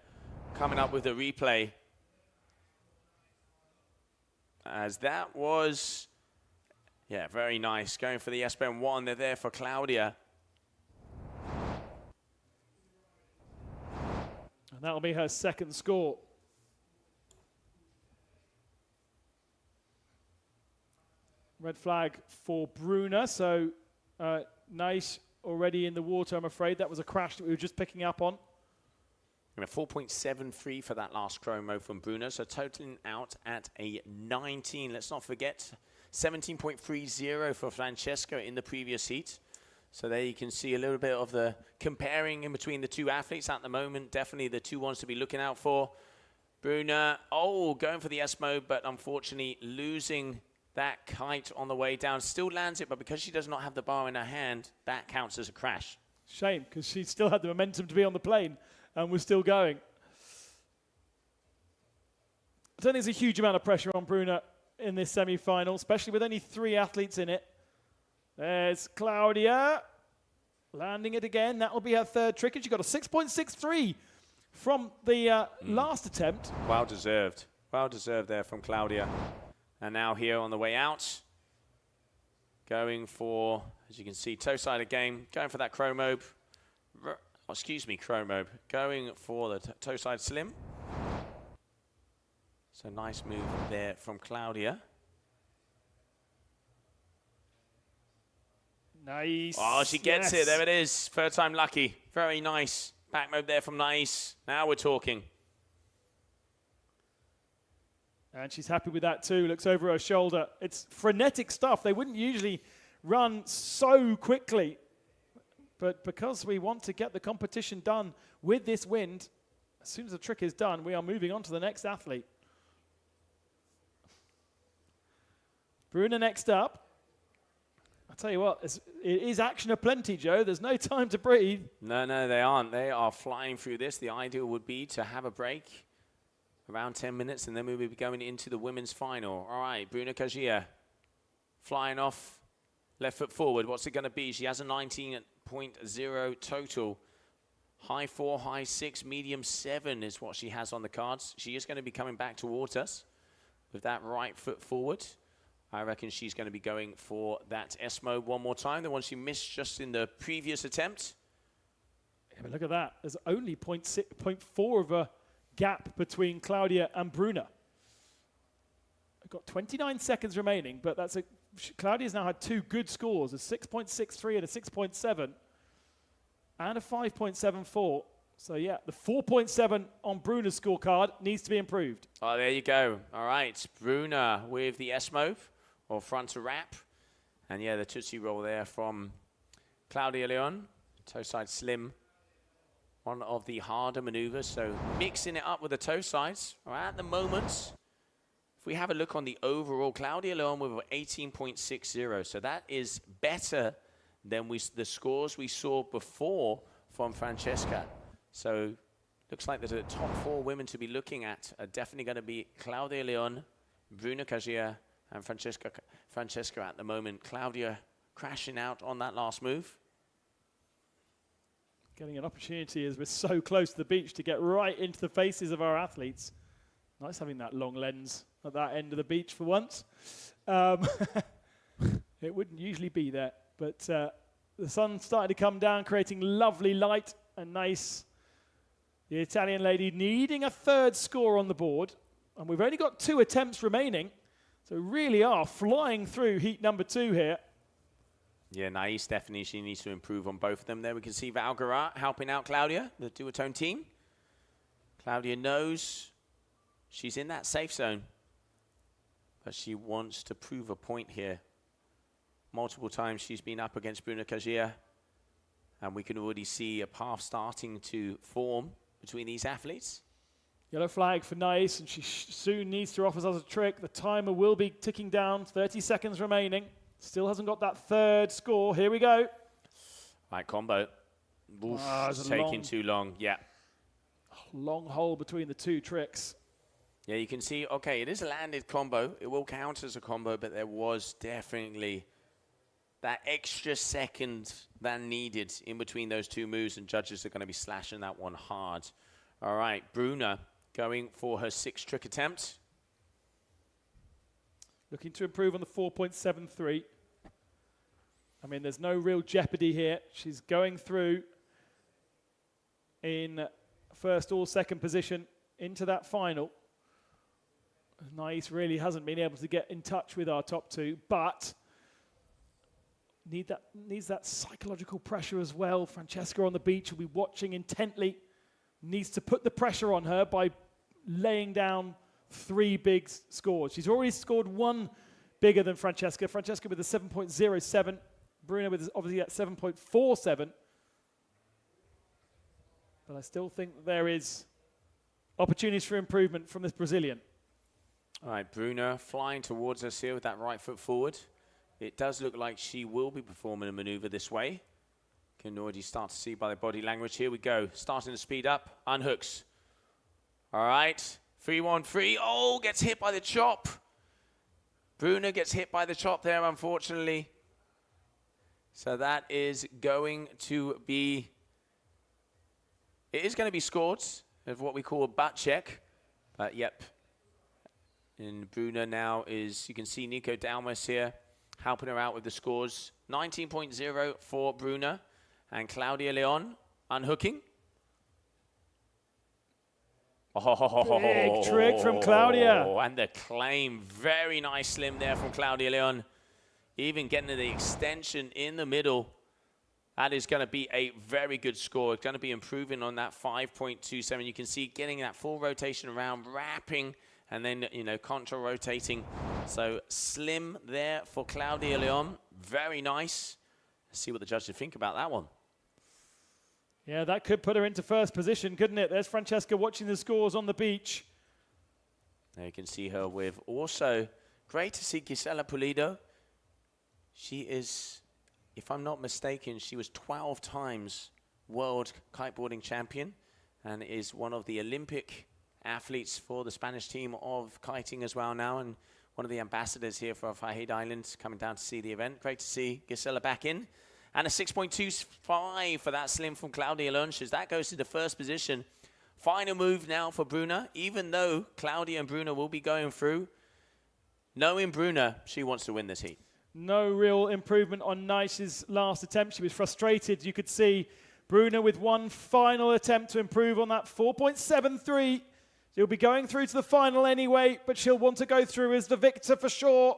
coming up with the replay. As that was, yeah, very nice. Going for the SBM1, they're there for Claudia. And that'll be her second score. Red flag for Bruna, so nice already in the water, I'm afraid. That was a crash that we were just picking up on. And a 4.73 for that last chromo from Bruna, so totaling out at a 19. Let's not forget 17.30 for Francesco in the previous heat. So there you can see a little bit of the comparing in between the two athletes at the moment. Definitely the two ones to be looking out for. Bruna, going for the S mode, but unfortunately losing that kite on the way down. Still lands it, but because she does not have the bar in her hand, that counts as a crash. Shame, because she still had the momentum to be on the plane and was still going. I don't think there's a huge amount of pressure on Bruna in this semi-final, especially with only 3 athletes in it. There's Claudia landing it again. That will be her third trick, and she got a 6.63 from the last attempt. Well deserved. Well deserved there from Claudia. And now here on the way out, going for, as you can see, toe side again, going for that chromo. Chromo. Going for the toe side slim. So nice move there from Claudia. Nice. Oh, she gets it. There it is. Third time lucky. Very nice. Back move there from Nice. Now we're talking. And she's happy with that too. Looks over her shoulder. It's frenetic stuff. They wouldn't usually run so quickly. But because we want to get the competition done with this wind, as soon as the trick is done, we are moving on to the next athlete. Bruna next up. I'll tell you what, it is action aplenty, Joe. There's no time to breathe. No, they aren't. They are flying through this. The ideal would be to have a break around 10 minutes, and then we will be going into the women's final. All right, Bruna Kajia flying off, left foot forward. What's it going to be? She has a 19.0 total. High 4, high 6, medium 7 is what she has on the cards. She is going to be coming back towards us with that right foot forward. I reckon she's going to be going for that S mode one more time, the one she missed just in the previous attempt. Yeah, but look at that. There's only 0.4 of a gap between Claudia and Bruna. I've got 29 seconds remaining, but Claudia's now had 2 good scores, a 6.63 and a 6.7, and a 5.74. So yeah, the 4.7 on Bruna's scorecard needs to be improved. Oh, there you go. All right, Bruna with the S move, or front to wrap. And yeah, the Tootsie roll there from Claudia Leon. Toe side slim. one of the harder maneuvers. So mixing it up with the toe sides. At the moment, if we have a look on the overall, Claudia Leon with 18.60. So that is better than the scores we saw before from Francesca. So looks like the top 4 women to be looking at are definitely going to be Claudia Leon, Bruna Kajia, and Francesca at the moment. Claudia crashing out on that last move. Getting an opportunity as we're so close to the beach to get right into the faces of our athletes. Nice having that long lens at that end of the beach for once. It wouldn't usually be there, but the sun's starting to come down, creating lovely light and nice. The Italian lady needing a 3rd score on the board, and we've only got 2 attempts remaining, so really are flying through heat number 2 here. Yeah, Nais definitely, she needs to improve on both of them there. We can see Val Garat helping out Claudia, the duotone team. Claudia knows she's in that safe zone, but she wants to prove a point here. Multiple times she's been up against Bruna Kajia, and we can already see a path starting to form between these athletes. Yellow flag for Nice, and she soon needs to offer us a trick. The timer will be ticking down, 30 seconds remaining. Still hasn't got that 3rd score. Here we go. Right, combo. Oof, it's taking too long. Yeah. Long hole between the 2 tricks. Yeah, you can see, okay, it is a landed combo. It will count as a combo, but there was definitely that extra second than needed in between those 2 moves, and judges are going to be slashing that one hard. All right, Bruna going for her 6th trick attempt. Looking to improve on the 4.73. I mean, there's no real jeopardy here. She's going through in 1st or 2nd position into that final. Nice really hasn't been able to get in touch with our top 2, but needs that psychological pressure as well. Francesca on the beach will be watching intently. Needs to put the pressure on her by laying down 3 big scores. She's already scored 1 bigger than Francesca. Francesca with a 7.07. Bruna with obviously at 7.47. But I still think that there is opportunities for improvement from this Brazilian. All right, Bruna flying towards us here with that right foot forward. It does look like she will be performing a maneuver this way. Can already start to see by the body language. Here we go. Starting to speed up. Unhooks. All right. 3-1-3. Oh, gets hit by the chop. Bruna gets hit by the chop there, unfortunately. So that is going to be... It is going to be scored of what we call a butt check. But, yep. And Bruna now is... You can see Nico Dalmas here helping her out with the scores. 19.0 for Bruna. And Claudia Leon unhooking. Oh, big trick from Claudia. And the claim, very nice slim there from Claudia Leon. Even getting to the extension in the middle. That is going to be a very good score. It's going to be improving on that 5.27. You can see getting that full rotation around, wrapping, and then, you know, contra rotating. So slim there for Claudia Leon. Very nice. Let's see what the judges think about that one. Yeah, that could put her into 1st position, couldn't it? There's Francesca watching the scores on the beach. There you can see her with also, great to see Gisela Pulido. She is, if I'm not mistaken, she was 12 times world kiteboarding champion and is one of the Olympic athletes for the Spanish team of kiting as well now, and one of the ambassadors here for Fahid Island coming down to see the event. Great to see Gisela back in. And a 6.25 for that slim from Claudia Leonches. That goes to the 1st position. Final move now for Bruna. Even though Claudia and Bruna will be going through, knowing Bruna, she wants to win this heat. No real improvement on Nice's last attempt. She was frustrated. You could see Bruna with one final attempt to improve on that 4.73. She'll be going through to the final anyway, but she'll want to go through as the victor for sure.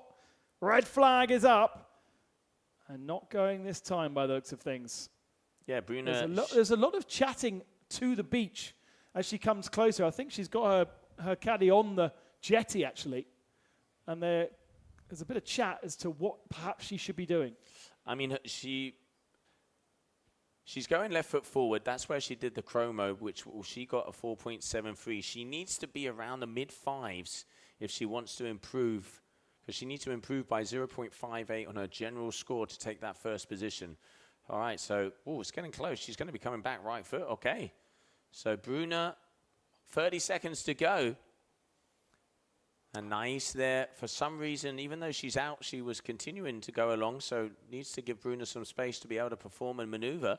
Red flag is up. And not going this time by the looks of things. Yeah, Bruna. There's a lot of chatting to the beach as she comes closer. I think she's got her caddy on the jetty, actually. And there's a bit of chat as to what perhaps she should be doing. I mean, She's going left foot forward. That's where she did the chromo, which she got a 4.73. She needs to be around the mid-5s if she wants to improve, because she needs to improve by 0.58 on her general score to take that first position. All right, so, it's getting close. She's going to be coming back right foot. Okay. So Bruna, 30 seconds to go. And nice there. For some reason, even though she's out, she was continuing to go along, so needs to give Bruna some space to be able to perform and maneuver.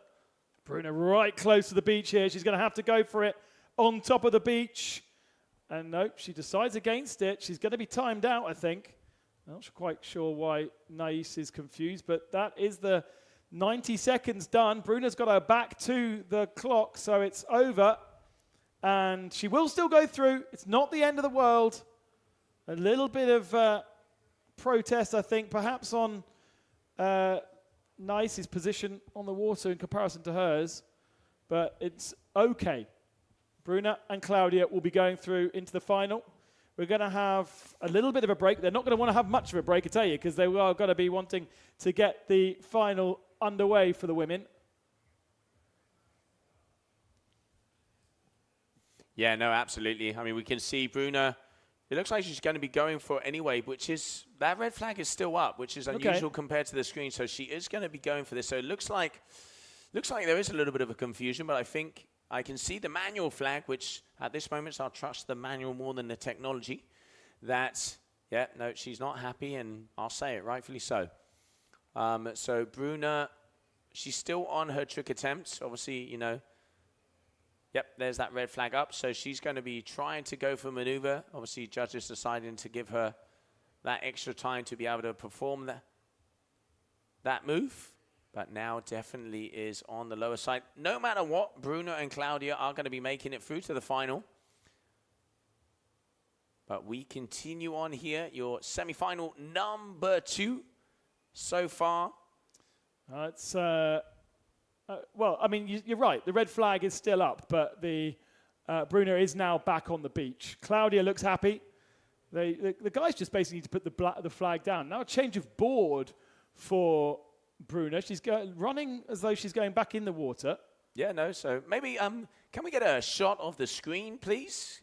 Bruna right close to the beach here. She's going to have to go for it on top of the beach. And nope, she decides against it. She's going to be timed out, I think. I'm not quite sure why Nais is confused, but that is the 90 seconds done. Bruna's got her back to the clock, so it's over. And she will still go through. It's not the end of the world. A little bit of protest, I think, perhaps on Nice's position on the water in comparison to hers. But it's okay. Bruna and Claudia will be going through into the final. We're going to have a little bit of a break. They're not going to want to have much of a break, I tell you, because they are going to be wanting to get the final underway for the women. Yeah, no, absolutely. I mean, we can see Bruna. It looks like she's going to be going for it anyway, which is, that red flag is still up, which is unusual compared to the screen. So she is going to be going for this. So it looks like there is a little bit of a confusion, but I think I can see the manual flag, which at this moment, I'll trust the manual more than the technology. That, yeah, no, she's not happy, and I'll say it, rightfully so. So Bruna, she's still on her trick attempts. Obviously, you know, yep, there's that red flag up. So she's going to be trying to go for maneuver. Obviously, judges deciding to give her that extra time to be able to perform that move. But now definitely is on the lower side. No matter what, Bruna and Claudia are going to be making it through to the final. But we continue on here. Your semi-final number 2 so far. Well, I mean, you're right. The red flag is still up, but the Bruna is now back on the beach. Claudia looks happy. The guys just basically need to put the flag down. Now a change of board for Bruna. She's running as though she's going back in the water. Yeah, no. So maybe can we get a shot of the screen, please?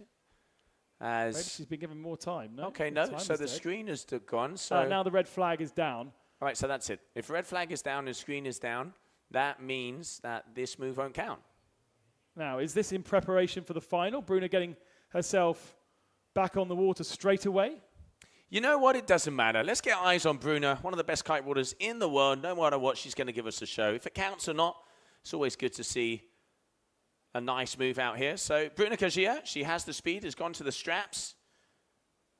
Maybe she's been given more time. No? Okay, no. So the screen is gone. So now the red flag is down. All right, so that's it. If red flag is down and screen is down, that means that this move won't count. Now, is this in preparation for the final? Bruna getting herself back on the water straight away? You know what? It doesn't matter. Let's get eyes on Bruna, one of the best kiteboarders in the world. No matter what, she's going to give us a show. If it counts or not, it's always good to see a nice move out here. So Bruna Kajia, she has the speed, has gone to the straps.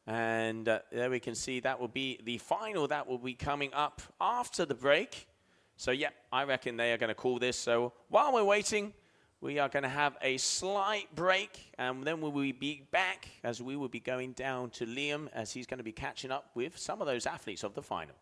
And there we can see that will be the final that will be coming up after the break. So, yeah, I reckon they are going to call this. So while we're waiting, we are going to have a slight break, and then we will be back as we will be going down to Liam as he's going to be catching up with some of those athletes of the final.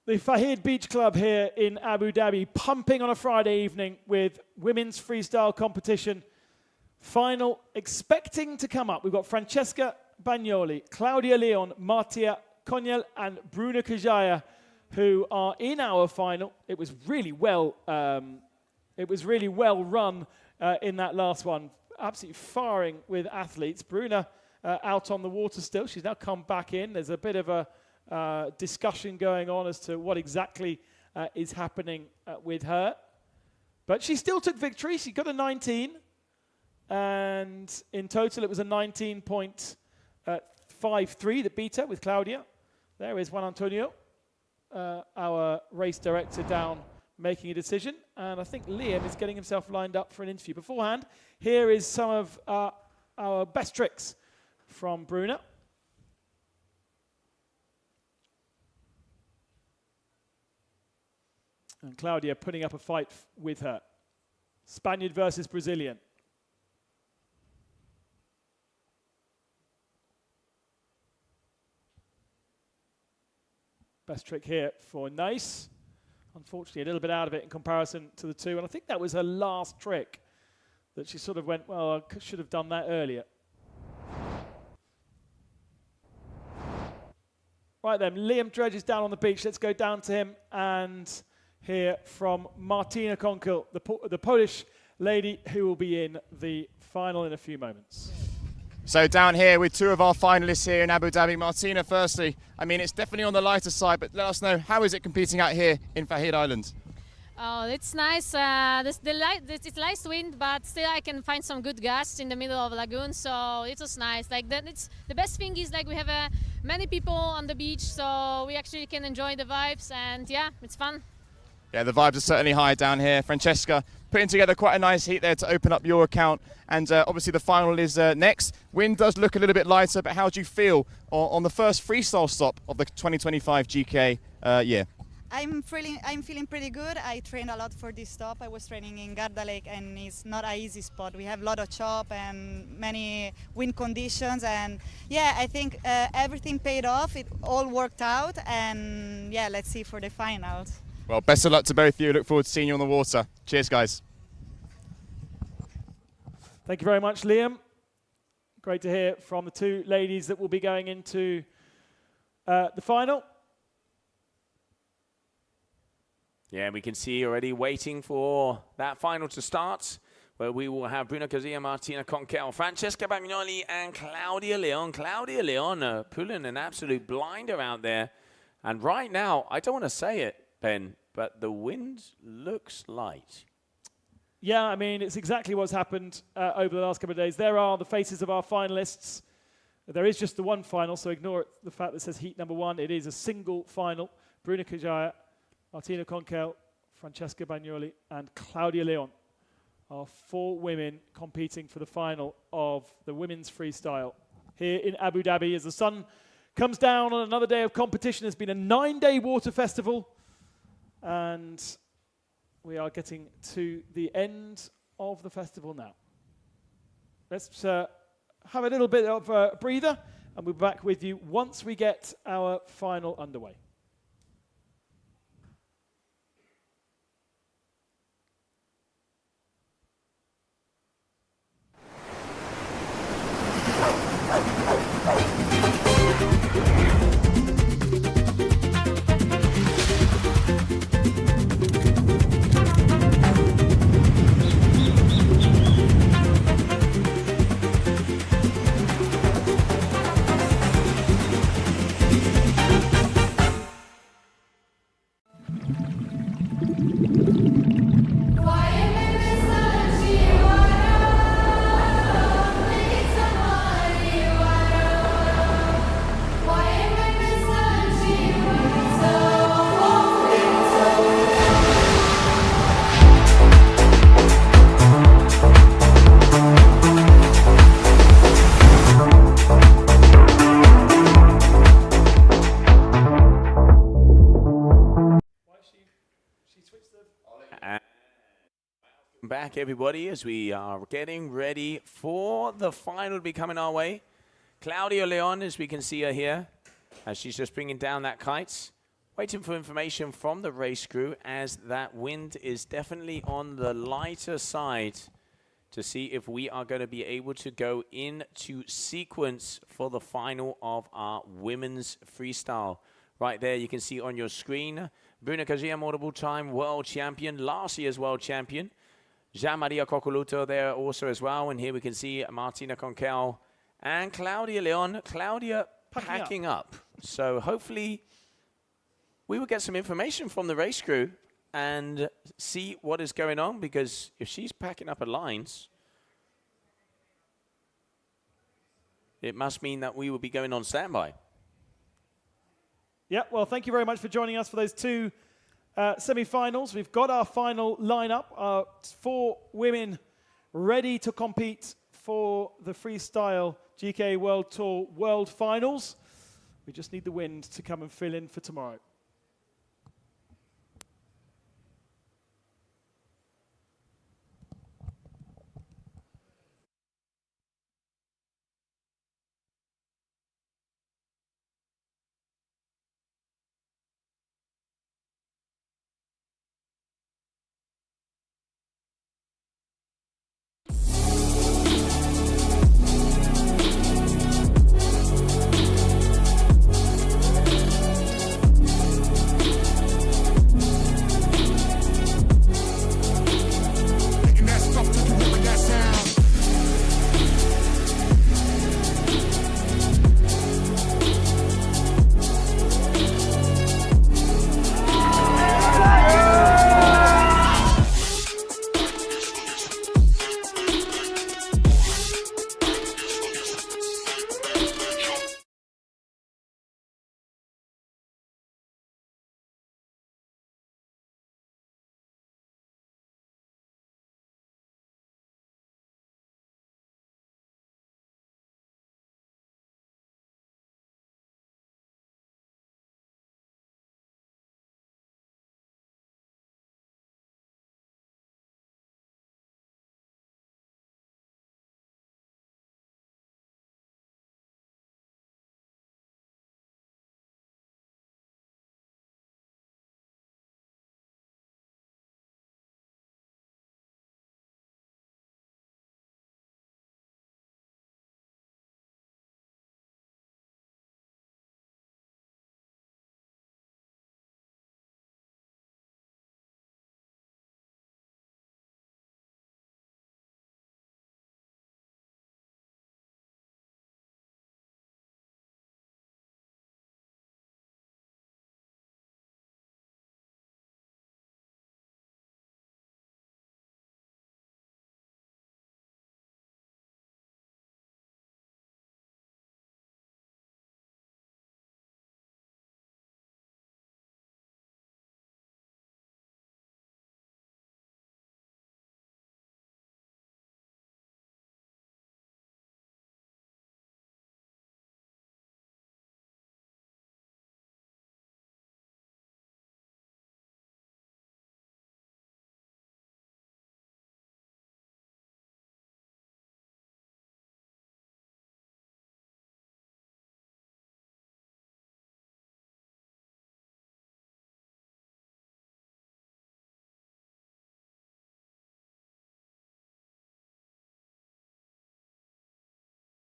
The Fahid Beach Club here in Abu Dhabi, pumping on a Friday evening with women's freestyle competition. Final expecting to come up. We've got Francesca Bagnoli, Claudia Leon, Martia Coniel, and Bruna Kajaya, who are in our final. It was really well. It was really well run in that last one. Absolutely firing with athletes. Bruna out on the water still. She's now come back in. There's a bit of a discussion going on as to what exactly is happening with her. But she still took victory. She got a 19. And in total, it was a 19.53 that beat her with Claudia. There is Juan Antonio, our race director, down making a decision. And I think Liam is getting himself lined up for an interview. Beforehand, here is some of our best tricks from Bruna. And Claudia putting up a fight with her. Spaniard versus Brazilian. Best trick here for Nice. Unfortunately, a little bit out of it in comparison to the two. And I think that was her last trick that she sort of went, well, I should have done that earlier. Right then, Liam Dredge is down on the beach. Let's go down to him and hear from Martina Konkel, the Polish lady who will be in the final in a few moments. So down here with two of our finalists here in Abu Dhabi. Martina, firstly, I mean, it's definitely on the lighter side, but let us know, how is it competing out here in Fahid Island? Oh, it's nice. It's light wind, but still I can find some good gusts in the middle of the lagoon, so it was nice. Like that, it's the best thing is like we have many people on the beach, so we actually can enjoy the vibes, and yeah, it's fun. Yeah, the vibes are certainly high down here. Francesca, putting together quite a nice heat there to open up your account, and obviously the final is next. Wind does look a little bit lighter, but how do you feel on the first freestyle stop of the 2025 GKA year? I'm feeling pretty good. I trained a lot for this stop. I was training in Garda Lake, and it's not an easy spot. We have a lot of chop and many wind conditions, and yeah, I think everything paid off. It all worked out, and yeah, let's see for the finals. Well, best of luck to both of you. Look forward to seeing you on the water. Cheers, guys. Thank you very much, Liam. Great to hear from the two ladies that will be going into the final. Yeah, we can see already waiting for that final to start, where we will have Bruna Kazia, Martina Konkel, Francesca Bagnoli, and Claudia Leon. Claudia Leon pulling an absolute blinder out there. And right now, I don't want to say it, Ben, but the wind looks light. Yeah, I mean, it's exactly what's happened over the last couple of days. There are the faces of our finalists. There is just the one final, so ignore the fact that it says heat number one. It is a single final. Bruna Kazia, Martina Konkel, Francesca Bagnoli, and Claudia Leon are four women competing for the final of the women's freestyle here in Abu Dhabi as the sun comes down on another day of competition. It's been a 9-day water festival, and we are getting to the end of the festival now. Let's have a little bit of a breather, and we'll be back with you once we get our final underway. Back, everybody, as we are getting ready for the final to be coming our way. Claudia Leon, as we can see her here, as she's just bringing down that kite. Waiting for information from the race crew, as that wind is definitely on the lighter side, to see if we are going to be able to go into sequence for the final of our women's freestyle. Right there, you can see on your screen, Bruna Kazia, multiple time world champion, last year's world champion. Jean-Maria Coccoluto there also as well. And here we can see Martina Konkel And Claudia Leon, Claudia Packing packing up. So hopefully we will get some information from the race crew and see what is going on, because if she's packing up her lines, it must mean that we will be going on standby. Yeah, well, thank you very much for joining us for those two semi-finals. We've got our final lineup, 4 women ready to compete for the Freestyle GKA World Tour World Finals. We just need the wind to come and fill in for tomorrow.